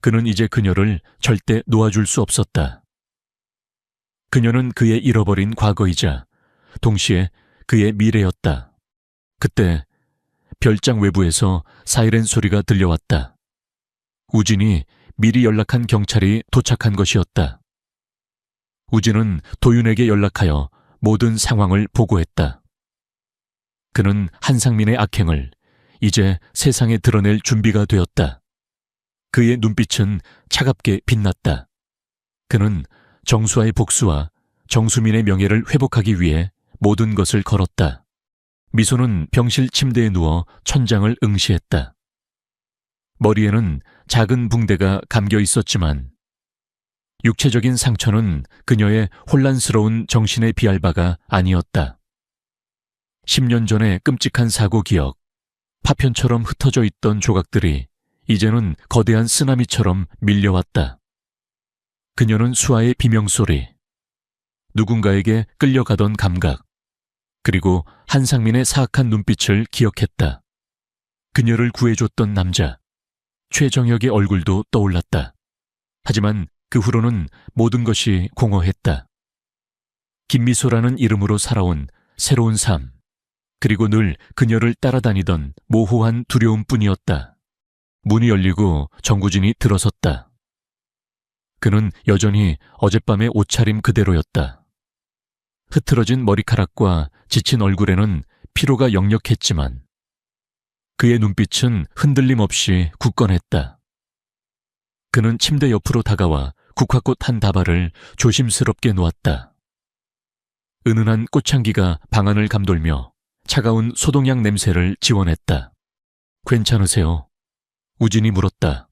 그는 이제 그녀를 절대 놓아줄 수 없었다. 그녀는 그의 잃어버린 과거이자 동시에 그의 미래였다. 그때 별장 외부에서 사이렌 소리가 들려왔다. 우진이 미리 연락한 경찰이 도착한 것이었다. 우진은 도윤에게 연락하여 모든 상황을 보고했다. 그는 한상민의 악행을 이제 세상에 드러낼 준비가 되었다. 그의 눈빛은 차갑게 빛났다. 그는 정수아의 복수와 정수민의 명예를 회복하기 위해 모든 것을 걸었다. 미소는 병실 침대에 누워 천장을 응시했다. 머리에는 작은 붕대가 감겨 있었지만 육체적인 상처는 그녀의 혼란스러운 정신에 비할 바가 아니었다. 10년 전의 끔찍한 사고 기억, 파편처럼 흩어져 있던 조각들이 이제는 거대한 쓰나미처럼 밀려왔다. 그녀는 수아의 비명소리, 누군가에게 끌려가던 감각, 그리고 한상민의 사악한 눈빛을 기억했다. 그녀를 구해줬던 남자, 최정혁의 얼굴도 떠올랐다. 하지만 그 후로는 모든 것이 공허했다. 김미소라는 이름으로 살아온 새로운 삶, 그리고 늘 그녀를 따라다니던 모호한 두려움뿐이었다. 문이 열리고 정구진이 들어섰다. 그는 여전히 어젯밤의 옷차림 그대로였다. 흐트러진 머리카락과 지친 얼굴에는 피로가 역력했지만 그의 눈빛은 흔들림 없이 굳건했다. 그는 침대 옆으로 다가와 국화꽃 한 다발을 조심스럽게 놓았다. 은은한 꽃향기가 방안을 감돌며 차가운 소독약 냄새를 지워냈다. 괜찮으세요? 우진이 물었다.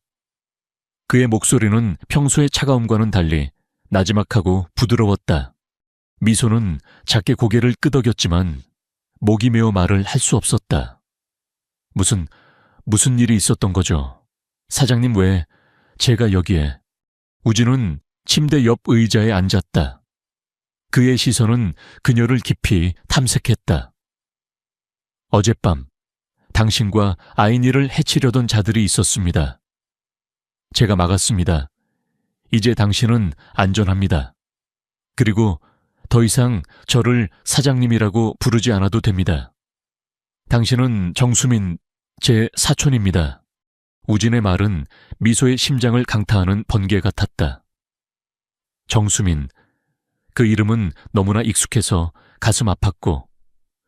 그의 목소리는 평소의 차가움과는 달리 나지막하고 부드러웠다. 미소는 작게 고개를 끄덕였지만 목이 메어 말을 할 수 없었다. 무슨 일이 있었던 거죠? 사장님, 왜 제가 여기에? 우진은 침대 옆 의자에 앉았다. 그의 시선은 그녀를 깊이 탐색했다. 어젯밤 당신과 아이니를 해치려던 자들이 있었습니다. 제가 막았습니다. 이제 당신은 안전합니다. 그리고 더 이상 저를 사장님이라고 부르지 않아도 됩니다. 당신은 정수민, 제 사촌입니다. 우진의 말은 미소의 심장을 강타하는 번개 같았다. 정수민, 그 이름은 너무나 익숙해서 가슴 아팠고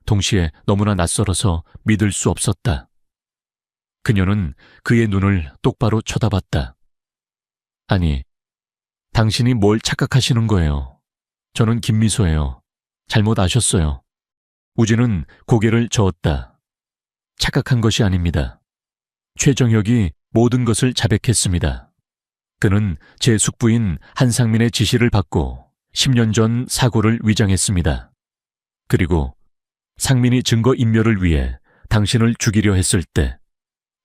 동시에 너무나 낯설어서 믿을 수 없었다. 그녀는 그의 눈을 똑바로 쳐다봤다. 아니, 당신이 뭘 착각하시는 거예요? 저는 김미소예요. 잘못 아셨어요. 우진은 고개를 저었다. 착각한 것이 아닙니다. 최정혁이 모든 것을 자백했습니다. 그는 제 숙부인 한상민의 지시를 받고 10년 전 사고를 위장했습니다. 그리고 상민이 증거 인멸을 위해 당신을 죽이려 했을 때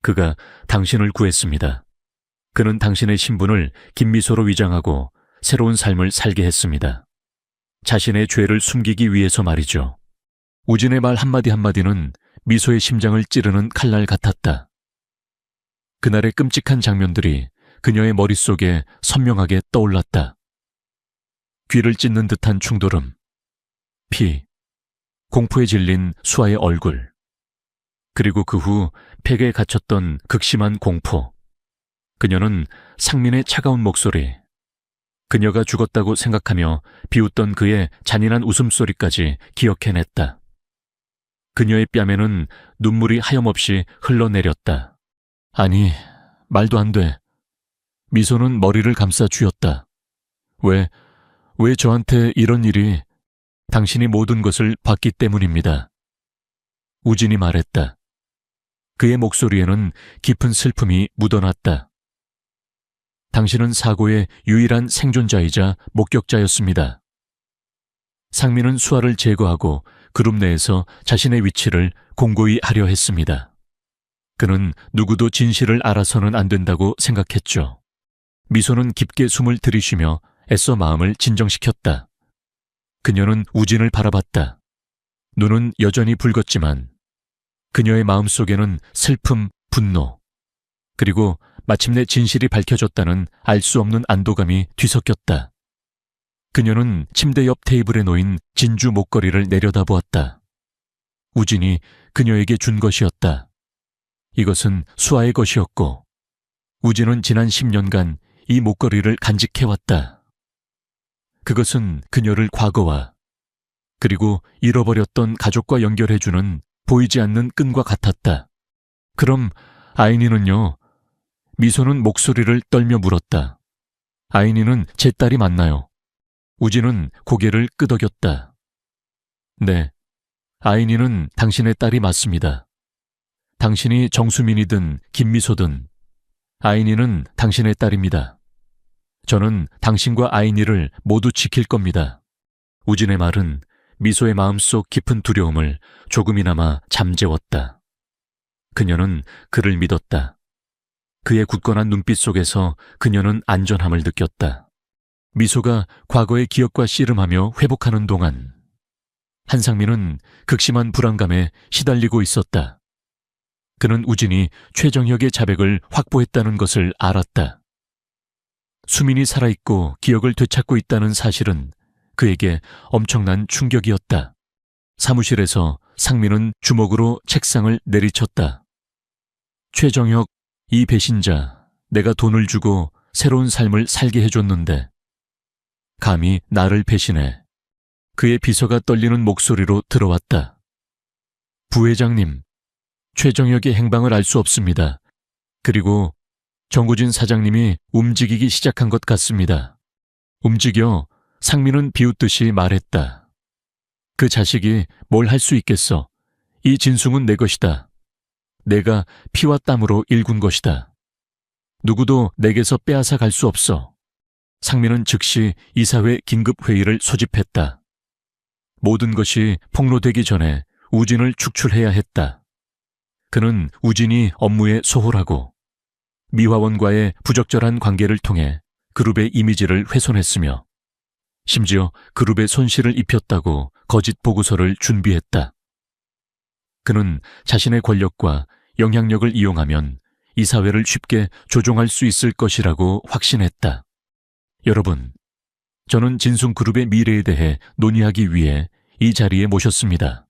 그가 당신을 구했습니다. 그는 당신의 신분을 김미소로 위장하고 새로운 삶을 살게 했습니다. 자신의 죄를 숨기기 위해서 말이죠. 우진의 말 한마디 한마디는 미소의 심장을 찌르는 칼날 같았다. 그날의 끔찍한 장면들이 그녀의 머릿속에 선명하게 떠올랐다. 귀를 찢는 듯한 충돌음, 피, 공포에 질린 수아의 얼굴, 그리고 그 후 팩에 갇혔던 극심한 공포. 그녀는 상민의 차가운 목소리, 그녀가 죽었다고 생각하며 비웃던 그의 잔인한 웃음소리까지 기억해냈다. 그녀의 뺨에는 눈물이 하염없이 흘러내렸다. 아니, 말도 안 돼. 미소는 머리를 감싸 쥐었다. 왜 저한테 이런 일이? 당신이 모든 것을 봤기 때문입니다. 우진이 말했다. 그의 목소리에는 깊은 슬픔이 묻어났다. 당신은 사고의 유일한 생존자이자 목격자였습니다. 상민은 수아를 제거하고 그룹 내에서 자신의 위치를 공고히 하려 했습니다. 그는 누구도 진실을 알아서는 안 된다고 생각했죠. 미소는 깊게 숨을 들이쉬며 애써 마음을 진정시켰다. 그녀는 우진을 바라봤다. 눈은 여전히 붉었지만 그녀의 마음속에는 슬픔, 분노, 그리고 마침내 진실이 밝혀졌다는 알 수 없는 안도감이 뒤섞였다. 그녀는 침대 옆 테이블에 놓인 진주 목걸이를 내려다보았다. 우진이 그녀에게 준 것이었다. 이것은 수아의 것이었고 우진은 지난 10년간 이 목걸이를 간직해왔다. 그것은 그녀를 과거와 그리고 잃어버렸던 가족과 연결해주는 보이지 않는 끈과 같았다. 그럼 아이니는요? 미소는 목소리를 떨며 물었다. 아이니는 제 딸이 맞나요? 우진은 고개를 끄덕였다. 네, 아이니는 당신의 딸이 맞습니다. 당신이 정수민이든 김미소든 아이니는 당신의 딸입니다. 저는 당신과 아이니를 모두 지킬 겁니다. 우진의 말은 미소의 마음속 깊은 두려움을 조금이나마 잠재웠다. 그녀는 그를 믿었다. 그의 굳건한 눈빛 속에서 그녀는 안전함을 느꼈다. 미소가 과거의 기억과 씨름하며 회복하는 동안 한상민은 극심한 불안감에 시달리고 있었다. 그는 우진이 최정혁의 자백을 확보했다는 것을 알았다. 수민이 살아있고 기억을 되찾고 있다는 사실은 그에게 엄청난 충격이었다. 사무실에서 상민은 주먹으로 책상을 내리쳤다. 최정혁, 이 배신자, 내가 돈을 주고 새로운 삶을 살게 해줬는데 감히 나를 배신해. 그의 비서가 떨리는 목소리로 들어왔다. 부회장님, 최정혁의 행방을 알 수 없습니다. 그리고 정구진 사장님이 움직이기 시작한 것 같습니다. 움직여, 상민은 비웃듯이 말했다. 그 자식이 뭘 할 수 있겠어. 이 진숭은 내 것이다. 내가 피와 땀으로 일군 것이다. 누구도 내게서 빼앗아 갈 수 없어. 상민은 즉시 이사회 긴급회의를 소집했다. 모든 것이 폭로되기 전에 우진을 축출해야 했다. 그는 우진이 업무에 소홀하고 미화원과의 부적절한 관계를 통해 그룹의 이미지를 훼손했으며 심지어 그룹에 손실을 입혔다고 거짓 보고서를 준비했다. 그는 자신의 권력과 영향력을 이용하면 이사회를 쉽게 조종할 수 있을 것이라고 확신했다. 여러분, 저는 진숭그룹의 미래에 대해 논의하기 위해 이 자리에 모셨습니다.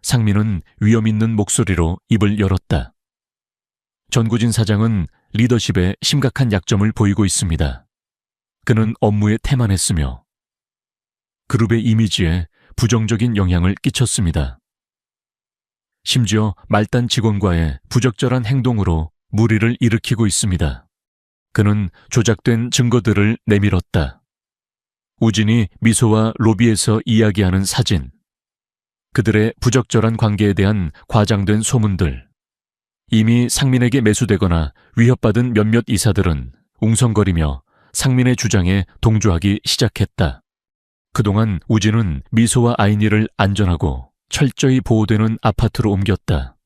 상민은 위험 있는 목소리로 입을 열었다. 전구진 사장은 리더십에 심각한 약점을 보이고 있습니다. 그는 업무에 태만했으며 그룹의 이미지에 부정적인 영향을 끼쳤습니다. 심지어 말단 직원과의 부적절한 행동으로 무리를 일으키고 있습니다. 그는 조작된 증거들을 내밀었다. 우진이 미소와 로비에서 이야기하는 사진, 그들의 부적절한 관계에 대한 과장된 소문들, 이미 상민에게 매수되거나 위협받은 몇몇 이사들은 웅성거리며 상민의 주장에 동조하기 시작했다. 그동안 우진은 미소와 아이니를 안전하고 철저히 보호되는 아파트로 옮겼다.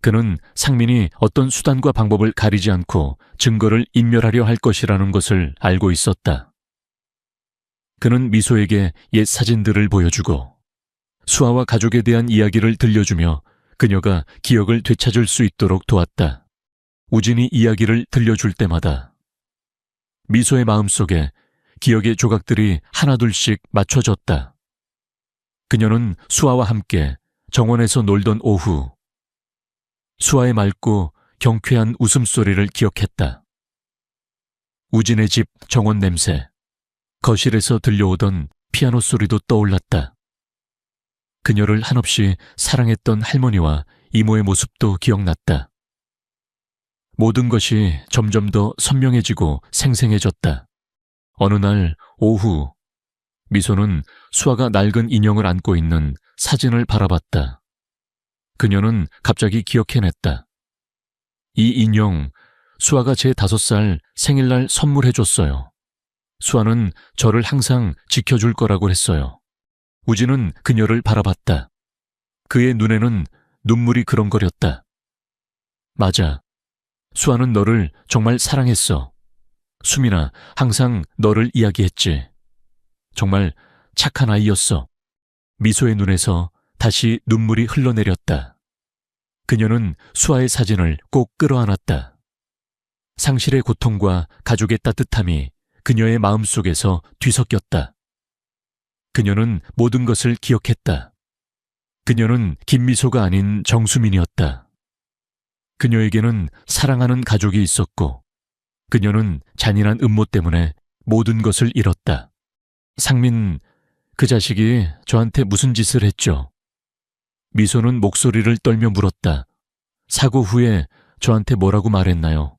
그는 상민이 어떤 수단과 방법을 가리지 않고 증거를 인멸하려 할 것이라는 것을 알고 있었다. 그는 미소에게 옛 사진들을 보여주고 수아와 가족에 대한 이야기를 들려주며 그녀가 기억을 되찾을 수 있도록 도왔다. 우진이 이야기를 들려줄 때마다 미소의 마음속에 기억의 조각들이 하나둘씩 맞춰졌다. 그녀는 수아와 함께 정원에서 놀던 오후, 수아의 맑고 경쾌한 웃음소리를 기억했다. 우진의 집 정원 냄새, 거실에서 들려오던 피아노 소리도 떠올랐다. 그녀를 한없이 사랑했던 할머니와 이모의 모습도 기억났다. 모든 것이 점점 더 선명해지고 생생해졌다. 어느 날 오후, 미소는 수아가 낡은 인형을 안고 있는 사진을 바라봤다. 그녀는 갑자기 기억해냈다. 이 인형, 수아가 제 5살 생일날 선물해줬어요. 수아는 저를 항상 지켜줄 거라고 했어요. 우진은 그녀를 바라봤다. 그의 눈에는 눈물이 그렁거렸다. 맞아. 수아는 너를 정말 사랑했어. 수민아, 항상 너를 이야기했지. 정말 착한 아이였어. 미소의 눈에서 다시 눈물이 흘러내렸다. 그녀는 수아의 사진을 꼭 끌어안았다. 상실의 고통과 가족의 따뜻함이 그녀의 마음속에서 뒤섞였다. 그녀는 모든 것을 기억했다. 그녀는 김미소가 아닌 정수민이었다. 그녀에게는 사랑하는 가족이 있었고 그녀는 잔인한 음모 때문에 모든 것을 잃었다. 상민, 그 자식이 저한테 무슨 짓을 했죠? 미소는 목소리를 떨며 물었다. 사고 후에 저한테 뭐라고 말했나요?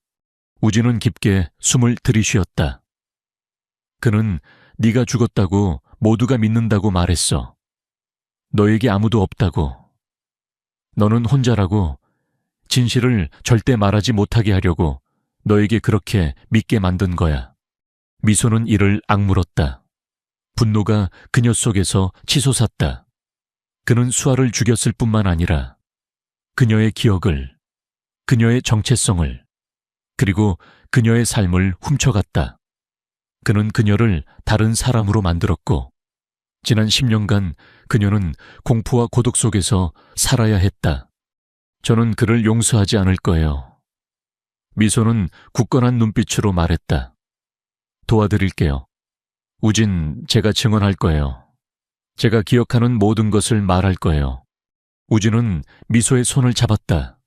우진은 깊게 숨을 들이쉬었다. 그는 네가 죽었다고 모두가 믿는다고 말했어. 너에게 아무도 없다고. 너는 혼자라고. 진실을 절대 말하지 못하게 하려고 너에게 그렇게 믿게 만든 거야. 미소는 이를 악물었다. 분노가 그녀 속에서 치솟았다. 그는 수아를 죽였을 뿐만 아니라 그녀의 기억을, 그녀의 정체성을, 그리고 그녀의 삶을 훔쳐갔다. 그는 그녀를 다른 사람으로 만들었고 지난 10년간 그녀는 공포와 고독 속에서 살아야 했다. 저는 그를 용서하지 않을 거예요. 미소는 굳건한 눈빛으로 말했다. 도와드릴게요. 우진, 제가 증언할 거예요. 제가 기억하는 모든 것을 말할 거예요. 우진은 미소의 손을 잡았다.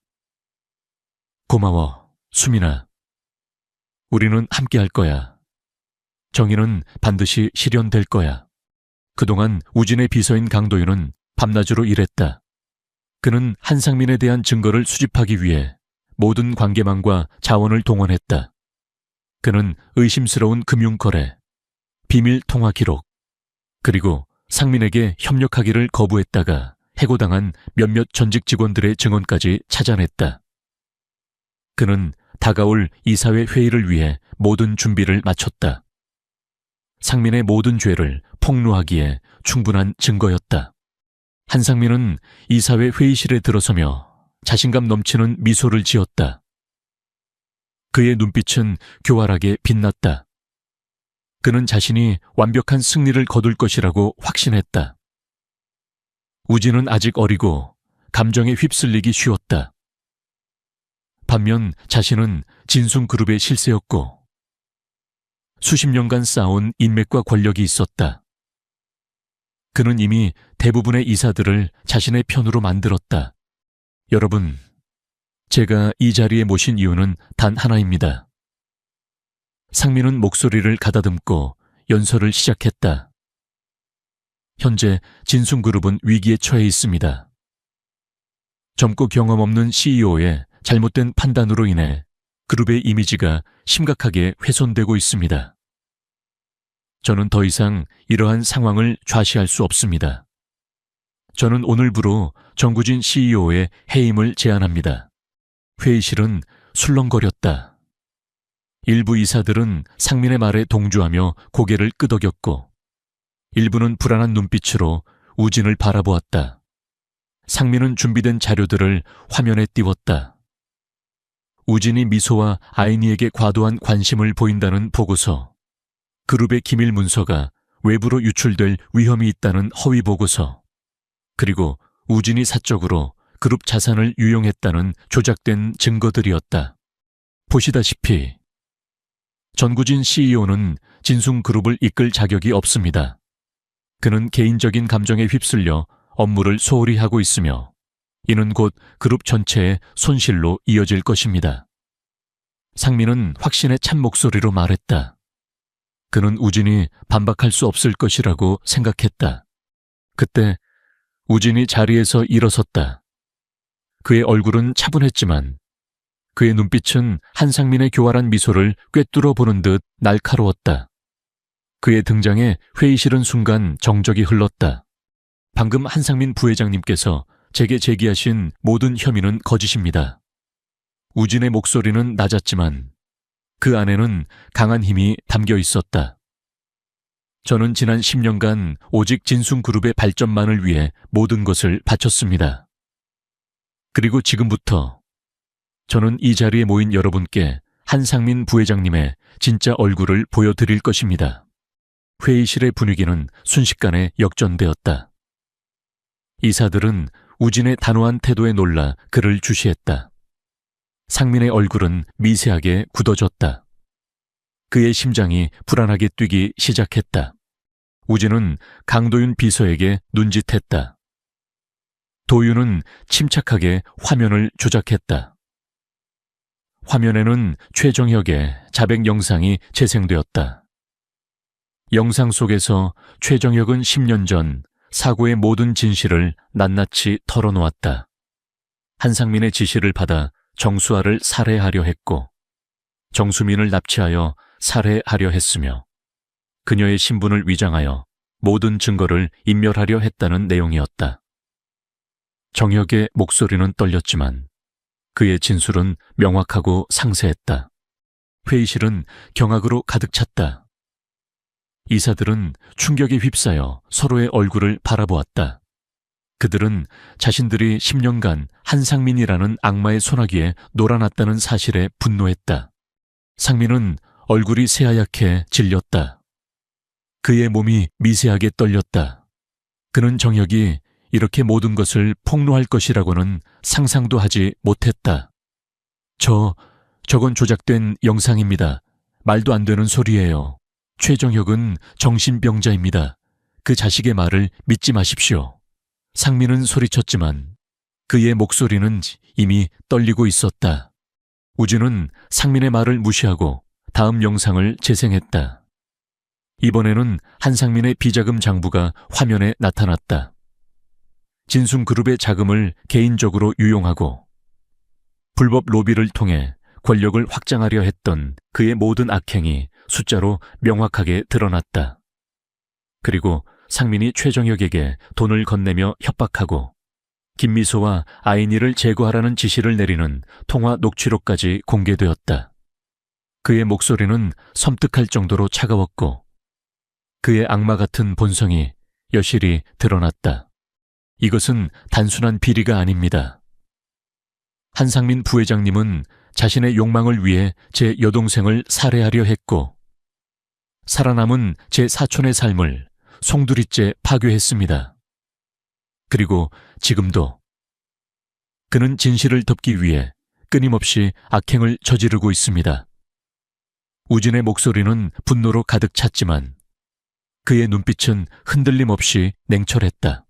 고마워, 수민아. 우리는 함께 할 거야. 정의는 반드시 실현될 거야. 그동안 우진의 비서인 강도윤은 밤낮으로 일했다. 그는 한상민에 대한 증거를 수집하기 위해 모든 관계망과 자원을 동원했다. 그는 의심스러운 금융거래, 비밀 통화 기록, 그리고 상민에게 협력하기를 거부했다가 해고당한 몇몇 전직 직원들의 증언까지 찾아냈다. 그는 다가올 이사회 회의를 위해 모든 준비를 마쳤다. 상민의 모든 죄를 폭로하기에 충분한 증거였다. 한상민은 이사회 회의실에 들어서며 자신감 넘치는 미소를 지었다. 그의 눈빛은 교활하게 빛났다. 그는 자신이 완벽한 승리를 거둘 것이라고 확신했다. 우진은 아직 어리고 감정에 휩쓸리기 쉬웠다. 반면 자신은 진순그룹의 실세였고 수십 년간 쌓아온 인맥과 권력이 있었다. 그는 이미 대부분의 이사들을 자신의 편으로 만들었다. 여러분, 제가 이 자리에 모신 이유는 단 하나입니다. 상민은 목소리를 가다듬고 연설을 시작했다. 현재 진순그룹은 위기에 처해 있습니다. 젊고 경험 없는 CEO의 잘못된 판단으로 인해 그룹의 이미지가 심각하게 훼손되고 있습니다. 저는 더 이상 이러한 상황을 좌시할 수 없습니다. 저는 오늘부로 정구진 CEO의 해임을 제안합니다. 회의실은 술렁거렸다. 일부 이사들은 상민의 말에 동조하며 고개를 끄덕였고 일부는 불안한 눈빛으로 우진을 바라보았다. 상민은 준비된 자료들을 화면에 띄웠다. 우진이 미소와 아이니에게 과도한 관심을 보인다는 보고서, 그룹의 기밀 문서가 외부로 유출될 위험이 있다는 허위 보고서, 그리고 우진이 사적으로 그룹 자산을 유용했다는 조작된 증거들이었다. 보시다시피 전구진 CEO는 진순그룹을 이끌 자격이 없습니다. 그는 개인적인 감정에 휩쓸려 업무를 소홀히 하고 있으며 이는 곧 그룹 전체의 손실로 이어질 것입니다. 상민은 확신의 찬 목소리로 말했다. 그는 우진이 반박할 수 없을 것이라고 생각했다. 그때 우진이 자리에서 일어섰다. 그의 얼굴은 차분했지만 그의 눈빛은 한상민의 교활한 미소를 꿰뚫어 보는 듯 날카로웠다. 그의 등장에 회의실은 순간 정적이 흘렀다. 방금 한상민 부회장님께서 제게 제기하신 모든 혐의는 거짓입니다. 우진의 목소리는 낮았지만 그 안에는 강한 힘이 담겨 있었다. 저는 지난 10년간 오직 진순그룹의 발전만을 위해 모든 것을 바쳤습니다. 그리고 지금부터 저는 이 자리에 모인 여러분께 한상민 부회장님의 진짜 얼굴을 보여드릴 것입니다. 회의실의 분위기는 순식간에 역전되었다. 이사들은 우진의 단호한 태도에 놀라 그를 주시했다. 상민의 얼굴은 미세하게 굳어졌다. 그의 심장이 불안하게 뛰기 시작했다. 우진은 강도윤 비서에게 눈짓했다. 도윤은 침착하게 화면을 조작했다. 화면에는 최정혁의 자백 영상이 재생되었다. 영상 속에서 최정혁은 10년 전 사고의 모든 진실을 낱낱이 털어놓았다. 한상민의 지시를 받아 정수아를 살해하려 했고 정수민을 납치하여 살해하려 했으며 그녀의 신분을 위장하여 모든 증거를 인멸하려 했다는 내용이었다. 정혁의 목소리는 떨렸지만 그의 진술은 명확하고 상세했다. 회의실은 경악으로 가득 찼다. 이사들은 충격에 휩싸여 서로의 얼굴을 바라보았다. 그들은 자신들이 10년간 한상민이라는 악마의 소나기에 놀아났다는 사실에 분노했다. 상민은 얼굴이 새하얗게 질렸다. 그의 몸이 미세하게 떨렸다. 그는 정혁이 이렇게 모든 것을 폭로할 것이라고는 상상도 하지 못했다. 저건 조작된 영상입니다. 말도 안 되는 소리예요. 최정혁은 정신병자입니다. 그 자식의 말을 믿지 마십시오. 상민은 소리쳤지만 그의 목소리는 이미 떨리고 있었다. 우진은 상민의 말을 무시하고 다음 영상을 재생했다. 이번에는 한상민의 비자금 장부가 화면에 나타났다. 진순그룹의 자금을 개인적으로 유용하고 불법 로비를 통해 권력을 확장하려 했던 그의 모든 악행이 숫자로 명확하게 드러났다. 그리고 상민이 최정혁에게 돈을 건네며 협박하고 김미소와 아이니를 제거하라는 지시를 내리는 통화 녹취록까지 공개되었다. 그의 목소리는 섬뜩할 정도로 차가웠고 그의 악마 같은 본성이 여실히 드러났다. 이것은 단순한 비리가 아닙니다. 한상민 부회장님은 자신의 욕망을 위해 제 여동생을 살해하려 했고 살아남은 제 사촌의 삶을 송두리째 파괴했습니다. 그리고 지금도 그는 진실을 덮기 위해 끊임없이 악행을 저지르고 있습니다. 우진의 목소리는 분노로 가득 찼지만 그의 눈빛은 흔들림 없이 냉철했다.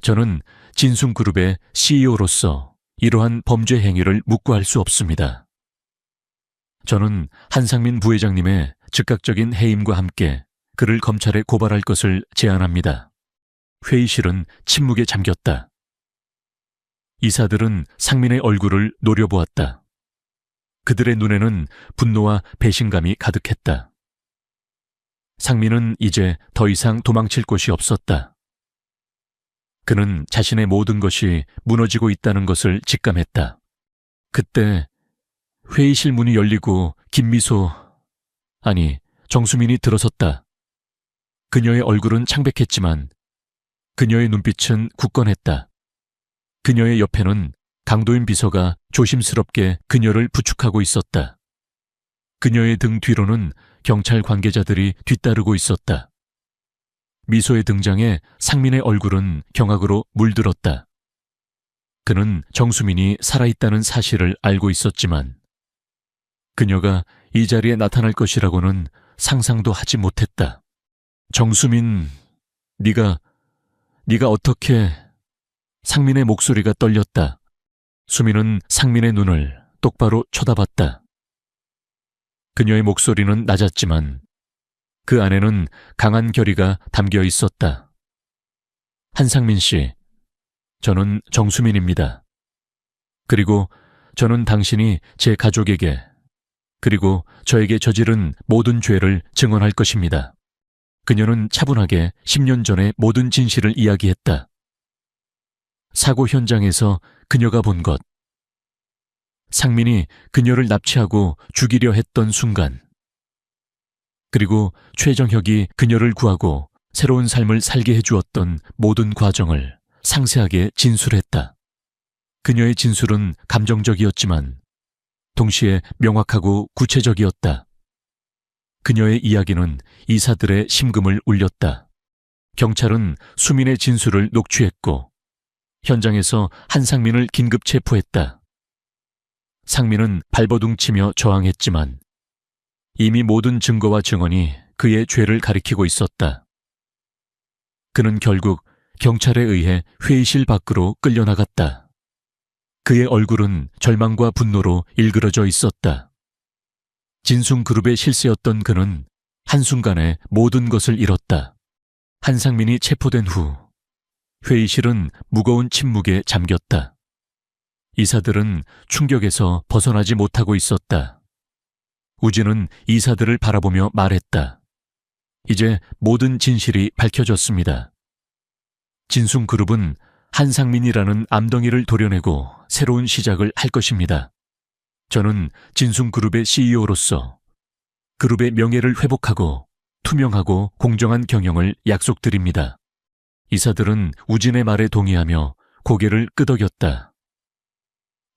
저는 진순그룹의 CEO로서 이러한 범죄 행위를 묵과할 수 없습니다. 저는 한상민 부회장님의 즉각적인 해임과 함께 그를 검찰에 고발할 것을 제안합니다. 회의실은 침묵에 잠겼다. 이사들은 상민의 얼굴을 노려보았다. 그들의 눈에는 분노와 배신감이 가득했다. 상민은 이제 더 이상 도망칠 곳이 없었다. 그는 자신의 모든 것이 무너지고 있다는 것을 직감했다. 그때 회의실 문이 열리고 정수민이 들어섰다. 그녀의 얼굴은 창백했지만 그녀의 눈빛은 굳건했다. 그녀의 옆에는 강도인 비서가 조심스럽게 그녀를 부축하고 있었다. 그녀의 등 뒤로는 경찰 관계자들이 뒤따르고 있었다. 미소의 등장에 상민의 얼굴은 경악으로 물들었다. 그는 정수민이 살아있다는 사실을 알고 있었지만 그녀가 이 자리에 나타날 것이라고는 상상도 하지 못했다. 정수민, 네가 어떻게... 상민의 목소리가 떨렸다. 수민은 상민의 눈을 똑바로 쳐다봤다. 그녀의 목소리는 낮았지만 그 안에는 강한 결의가 담겨 있었다. 한상민 씨, 저는 정수민입니다. 그리고 저는 당신이 제 가족에게 그리고 저에게 저지른 모든 죄를 증언할 것입니다. 그녀는 차분하게 10년 전의 모든 진실을 이야기했다. 사고 현장에서 그녀가 본 것, 상민이 그녀를 납치하고 죽이려 했던 순간, 그리고 최정혁이 그녀를 구하고 새로운 삶을 살게 해주었던 모든 과정을 상세하게 진술했다. 그녀의 진술은 감정적이었지만 동시에 명확하고 구체적이었다. 그녀의 이야기는 이사들의 심금을 울렸다. 경찰은 수민의 진술을 녹취했고 현장에서 한상민을 긴급 체포했다. 상민은 발버둥치며 저항했지만 이미 모든 증거와 증언이 그의 죄를 가리키고 있었다. 그는 결국 경찰에 의해 회의실 밖으로 끌려나갔다. 그의 얼굴은 절망과 분노로 일그러져 있었다. 진순그룹의 실세였던 그는 한순간에 모든 것을 잃었다. 한상민이 체포된 후 회의실은 무거운 침묵에 잠겼다. 이사들은 충격에서 벗어나지 못하고 있었다. 우진은 이사들을 바라보며 말했다. 이제 모든 진실이 밝혀졌습니다. 진숭그룹은 한상민이라는 암덩이를 도려내고 새로운 시작을 할 것입니다. 저는 진숭그룹의 CEO로서 그룹의 명예를 회복하고 투명하고 공정한 경영을 약속드립니다. 이사들은 우진의 말에 동의하며 고개를 끄덕였다.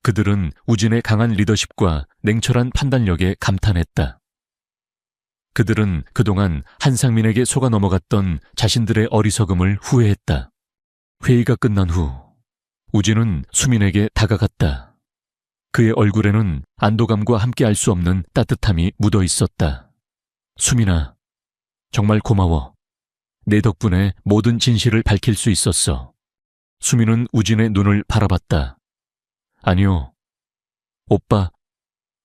그들은 우진의 강한 리더십과 냉철한 판단력에 감탄했다. 그들은 그동안 한상민에게 속아 넘어갔던 자신들의 어리석음을 후회했다. 회의가 끝난 후 우진은 수민에게 다가갔다. 그의 얼굴에는 안도감과 함께 알 수 없는 따뜻함이 묻어 있었다. 수민아, 정말 고마워. 내 덕분에 모든 진실을 밝힐 수 있었어. 수민은 우진의 눈을 바라봤다. 아니요.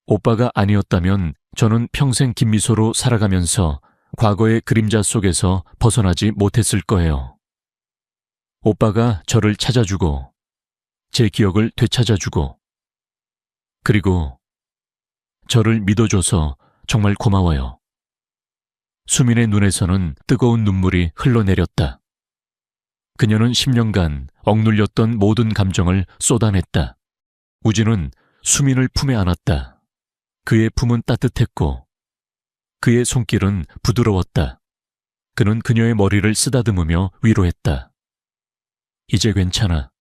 오빠가 아니었다면 저는 평생 김미소로 살아가면서 과거의 그림자 속에서 벗어나지 못했을 거예요. 오빠가 저를 찾아주고 제 기억을 되찾아주고 그리고 저를 믿어줘서 정말 고마워요. 수민의 눈에서는 뜨거운 눈물이 흘러내렸다. 그녀는 10년간 억눌렸던 모든 감정을 쏟아냈다. 우진은 수민을 품에 안았다. 그의 품은 따뜻했고 그의 손길은 부드러웠다. 그는 그녀의 머리를 쓰다듬으며 위로했다. 이제 괜찮아.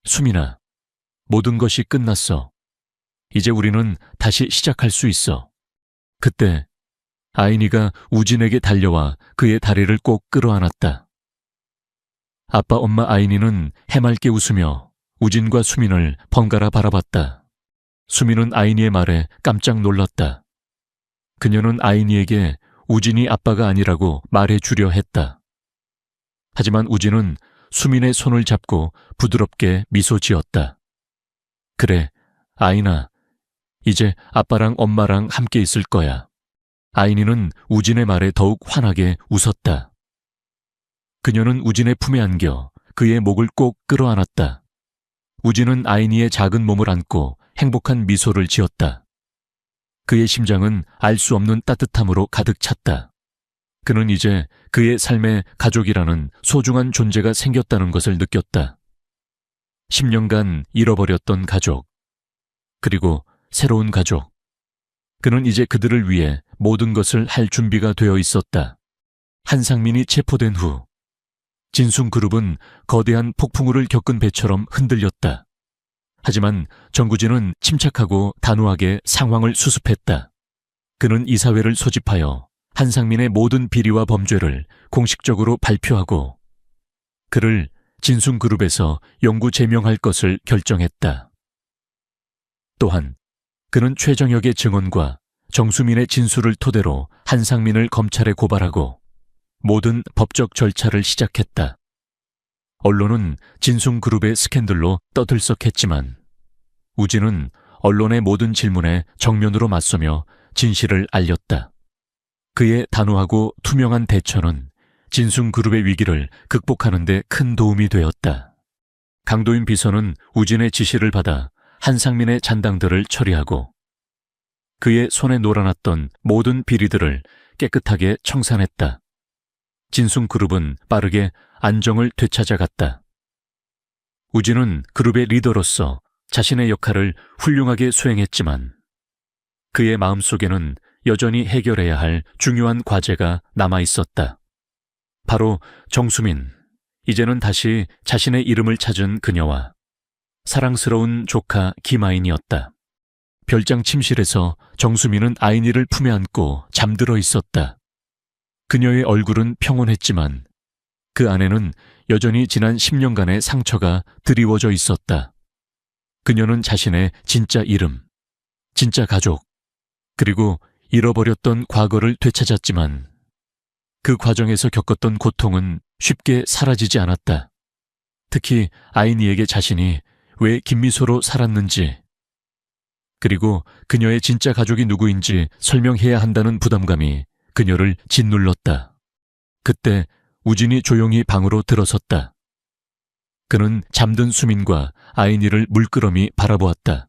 수민아, 모든 것이 끝났어. 이제 우리는 다시 시작할 수 있어. 그때 아인이가 우진에게 달려와 그의 다리를 꼭 끌어안았다. 아빠, 엄마 아인이는 해맑게 웃으며 우진과 수민을 번갈아 바라봤다. 수민은 아인이의 말에 깜짝 놀랐다. 그녀는 아인이에게 우진이 아빠가 아니라고 말해주려 했다. 하지만 우진은 수민의 손을 잡고 부드럽게 미소 지었다. 그래, 아인아, 이제 아빠랑 엄마랑 함께 있을 거야. 아인이는 우진의 말에 더욱 환하게 웃었다. 그녀는 우진의 품에 안겨 그의 목을 꼭 끌어안았다. 우진은 아인이의 작은 몸을 안고 행복한 미소를 지었다. 그의 심장은 알 수 없는 따뜻함으로 가득 찼다. 그는 이제 그의 삶에 가족이라는 소중한 존재가 생겼다는 것을 느꼈다. 10년간 잃어버렸던 가족, 그리고 새로운 가족. 그는 이제 그들을 위해 모든 것을 할 준비가 되어 있었다. 한상민이 체포된 후 진숭그룹은 거대한 폭풍우를 겪은 배처럼 흔들렸다. 하지만 정구진은 침착하고 단호하게 상황을 수습했다. 그는 이사회를 소집하여 한상민의 모든 비리와 범죄를 공식적으로 발표하고 그를 진숭그룹에서 영구 제명할 것을 결정했다. 또한 그는 최정혁의 증언과 정수민의 진술을 토대로 한상민을 검찰에 고발하고 모든 법적 절차를 시작했다. 언론은 진숭그룹의 스캔들로 떠들썩했지만 우진은 언론의 모든 질문에 정면으로 맞서며 진실을 알렸다. 그의 단호하고 투명한 대처는 진숭그룹의 위기를 극복하는 데 큰 도움이 되었다. 강도인 비서는 우진의 지시를 받아 한상민의 잔당들을 처리하고 그의 손에 놀아놨던 모든 비리들을 깨끗하게 청산했다. 진숭그룹은 빠르게 안정을 되찾아갔다. 우진은 그룹의 리더로서 자신의 역할을 훌륭하게 수행했지만 그의 마음속에는 여전히 해결해야 할 중요한 과제가 남아있었다. 바로 정수민, 이제는 다시 자신의 이름을 찾은 그녀와 사랑스러운 조카 김아인이었다. 별장 침실에서 정수민은 아인이를 품에 안고 잠들어 있었다. 그녀의 얼굴은 평온했지만 그 안에는 여전히 지난 10년간의 상처가 드리워져 있었다. 그녀는 자신의 진짜 이름, 진짜 가족, 그리고 잃어버렸던 과거를 되찾았지만 그 과정에서 겪었던 고통은 쉽게 사라지지 않았다. 특히 아인이에게 자신이 왜 김미소로 살았는지, 그리고 그녀의 진짜 가족이 누구인지 설명해야 한다는 부담감이 그녀를 짓눌렀다. 그때 우진이 조용히 방으로 들어섰다. 그는 잠든 수민과 아이니를 물끄러미 바라보았다.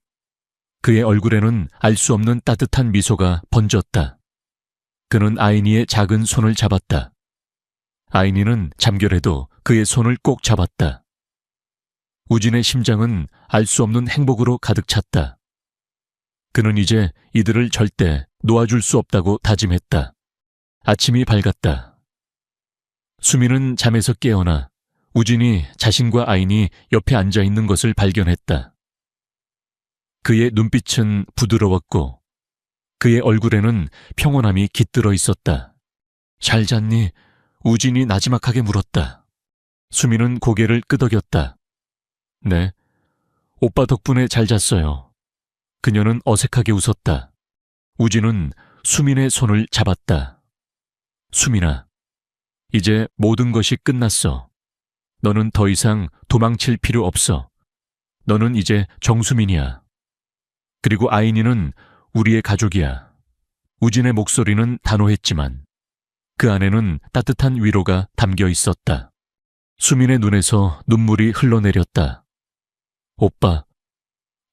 그의 얼굴에는 알 수 없는 따뜻한 미소가 번졌다. 그는 아이니의 작은 손을 잡았다. 아이니는 잠결에도 그의 손을 꼭 잡았다. 우진의 심장은 알 수 없는 행복으로 가득 찼다. 그는 이제 이들을 절대 놓아줄 수 없다고 다짐했다. 아침이 밝았다. 수민은 잠에서 깨어나 우진이 자신과 아이니 옆에 앉아 있는 것을 발견했다. 그의 눈빛은 부드러웠고 그의 얼굴에는 평온함이 깃들어 있었다. 잘 잤니? 우진이 나지막하게 물었다. 수민은 고개를 끄덕였다. 네, 오빠 덕분에 잘 잤어요. 그녀는 어색하게 웃었다. 우진은 수민의 손을 잡았다. 수민아, 이제 모든 것이 끝났어. 너는 더 이상 도망칠 필요 없어. 너는 이제 정수민이야. 그리고 아이니는 우리의 가족이야. 우진의 목소리는 단호했지만 그 안에는 따뜻한 위로가 담겨 있었다. 수민의 눈에서 눈물이 흘러내렸다. 오빠,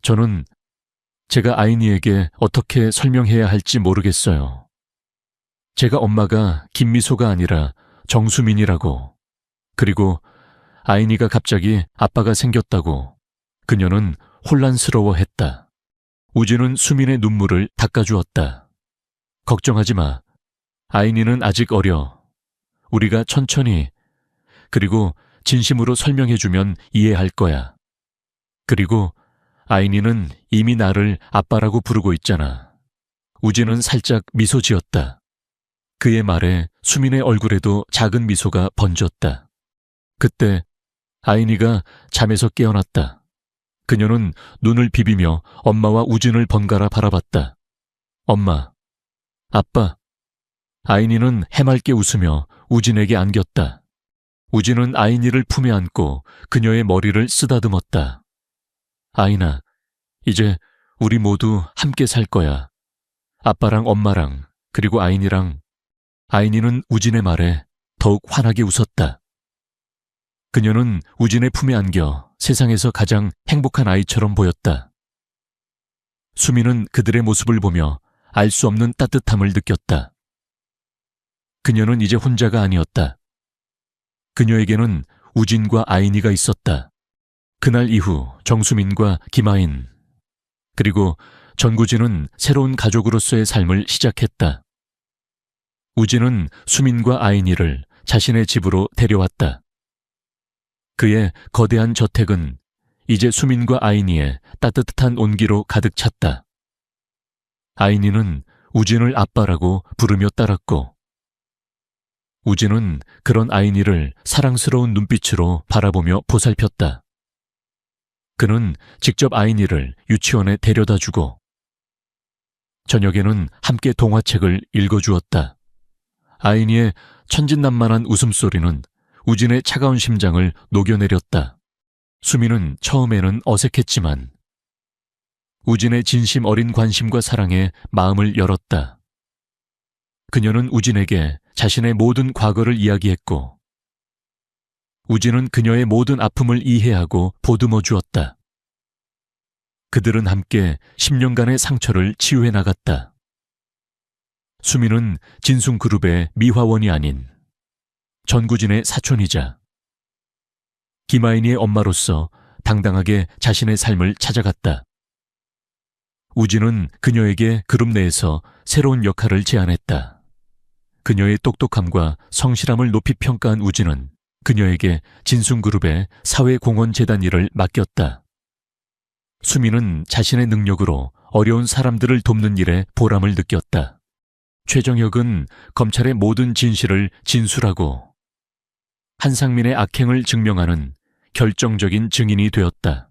저는 제가 아이니에게 어떻게 설명해야 할지 모르겠어요. 제가 엄마가 김미소가 아니라 정수민이라고. 그리고 아이니가 갑자기 아빠가 생겼다고. 그녀는 혼란스러워했다. 우진은 수민의 눈물을 닦아주었다. 걱정하지 마. 아이니는 아직 어려. 우리가 천천히, 그리고 진심으로 설명해주면 이해할 거야. 그리고 아이니는 이미 나를 아빠라고 부르고 있잖아. 우진은 살짝 미소 지었다. 그의 말에 수민의 얼굴에도 작은 미소가 번졌다. 그때 아이니가 잠에서 깨어났다. 그녀는 눈을 비비며 엄마와 우진을 번갈아 바라봤다. 엄마, 아빠. 아이니는 해맑게 웃으며 우진에게 안겼다. 우진은 아이니를 품에 안고 그녀의 머리를 쓰다듬었다. 아이나, 이제 우리 모두 함께 살 거야. 아빠랑 엄마랑, 그리고 아이니랑. 아이니는 우진의 말에 더욱 환하게 웃었다. 그녀는 우진의 품에 안겨 세상에서 가장 행복한 아이처럼 보였다. 수민은 그들의 모습을 보며 알 수 없는 따뜻함을 느꼈다. 그녀는 이제 혼자가 아니었다. 그녀에게는 우진과 아이니가 있었다. 그날 이후 정수민과 김아인, 그리고 전구진은 새로운 가족으로서의 삶을 시작했다. 우진은 수민과 아이니를 자신의 집으로 데려왔다. 그의 거대한 저택은 이제 수민과 아이니의 따뜻한 온기로 가득 찼다. 아이니는 우진을 아빠라고 부르며 따랐고 우진은 그런 아이니를 사랑스러운 눈빛으로 바라보며 보살폈다. 그는 직접 아이니를 유치원에 데려다 주고 저녁에는 함께 동화책을 읽어주었다. 아이니의 천진난만한 웃음소리는 우진의 차가운 심장을 녹여내렸다. 수민은 처음에는 어색했지만 우진의 진심 어린 관심과 사랑에 마음을 열었다. 그녀는 우진에게 자신의 모든 과거를 이야기했고 우진은 그녀의 모든 아픔을 이해하고 보듬어 주었다. 그들은 함께 10년간의 상처를 치유해 나갔다. 수민은 진숭그룹의 미화원이 아닌 전구진의 사촌이자 김아인이의 엄마로서 당당하게 자신의 삶을 찾아갔다. 우진은 그녀에게 그룹 내에서 새로운 역할을 제안했다. 그녀의 똑똑함과 성실함을 높이 평가한 우진은 그녀에게 진숭그룹의 사회공헌재단 일을 맡겼다. 수민은 자신의 능력으로 어려운 사람들을 돕는 일에 보람을 느꼈다. 최정혁은 검찰의 모든 진실을 진술하고 한상민의 악행을 증명하는 결정적인 증인이 되었다.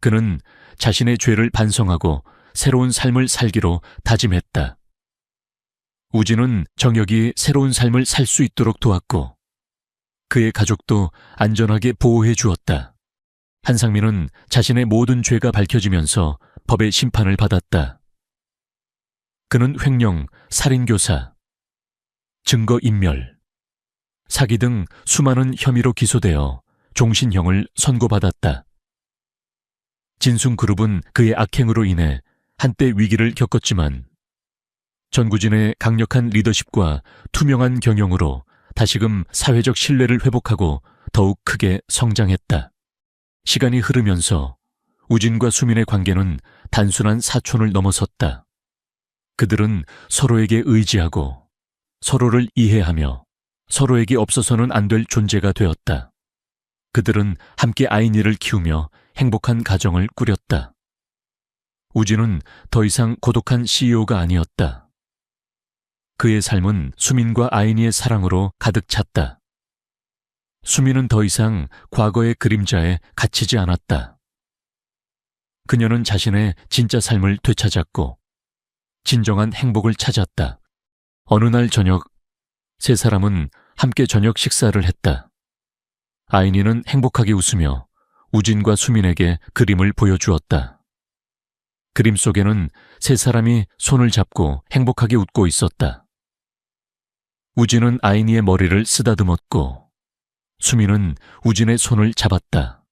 그는 자신의 죄를 반성하고 새로운 삶을 살기로 다짐했다. 우진은 정혁이 새로운 삶을 살 수 있도록 도왔고 그의 가족도 안전하게 보호해 주었다. 한상민은 자신의 모든 죄가 밝혀지면서 법의 심판을 받았다. 그는 횡령, 살인교사, 증거인멸, 사기 등 수많은 혐의로 기소되어 종신형을 선고받았다. 진숭그룹은 그의 악행으로 인해 한때 위기를 겪었지만 전구진의 강력한 리더십과 투명한 경영으로 다시금 사회적 신뢰를 회복하고 더욱 크게 성장했다. 시간이 흐르면서 우진과 수민의 관계는 단순한 사촌을 넘어섰다. 그들은 서로에게 의지하고 서로를 이해하며 서로에게 없어서는 안 될 존재가 되었다. 그들은 함께 아이니를 키우며 행복한 가정을 꾸렸다. 우진은 더 이상 고독한 CEO가 아니었다. 그의 삶은 수민과 아이니의 사랑으로 가득 찼다. 수민은 더 이상 과거의 그림자에 갇히지 않았다. 그녀는 자신의 진짜 삶을 되찾았고 진정한 행복을 찾았다. 어느 날 저녁, 세 사람은 함께 저녁 식사를 했다. 아이니는 행복하게 웃으며 우진과 수민에게 그림을 보여주었다. 그림 속에는 세 사람이 손을 잡고 행복하게 웃고 있었다. 우진은 아이니의 머리를 쓰다듬었고 수민은 우진의 손을 잡았다.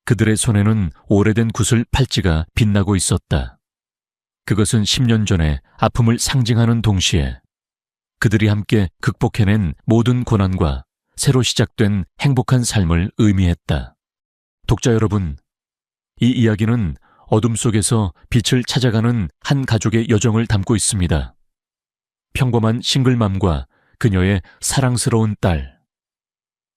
그들의 손에는 오래된 구슬 팔찌가 빛나고 있었다. 그것은 10년 전의 아픔을 상징하는 동시에 그들이 함께 극복해낸 모든 고난과 새로 시작된 행복한 삶을 의미했다. 독자 여러분, 이 이야기는 어둠 속에서 빛을 찾아가는 한 가족의 여정을 담고 있습니다. 평범한 싱글맘과 그녀의 사랑스러운 딸,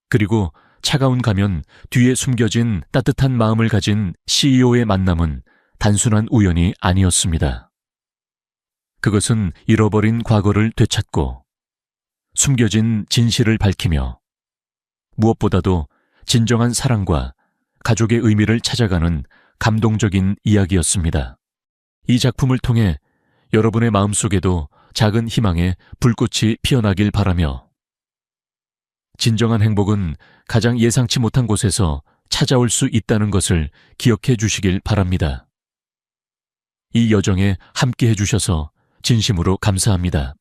그리고 차가운 가면 뒤에 숨겨진 따뜻한 마음을 가진 CEO의 만남은 단순한 우연이 아니었습니다. 그것은 잃어버린 과거를 되찾고 숨겨진 진실을 밝히며 무엇보다도 진정한 사랑과 가족의 의미를 찾아가는 감동적인 이야기였습니다. 이 작품을 통해 여러분의 마음속에도 작은 희망의 불꽃이 피어나길 바라며 진정한 행복은 가장 예상치 못한 곳에서 찾아올 수 있다는 것을 기억해 주시길 바랍니다. 이 여정에 함께 해주셔서 진심으로 감사합니다.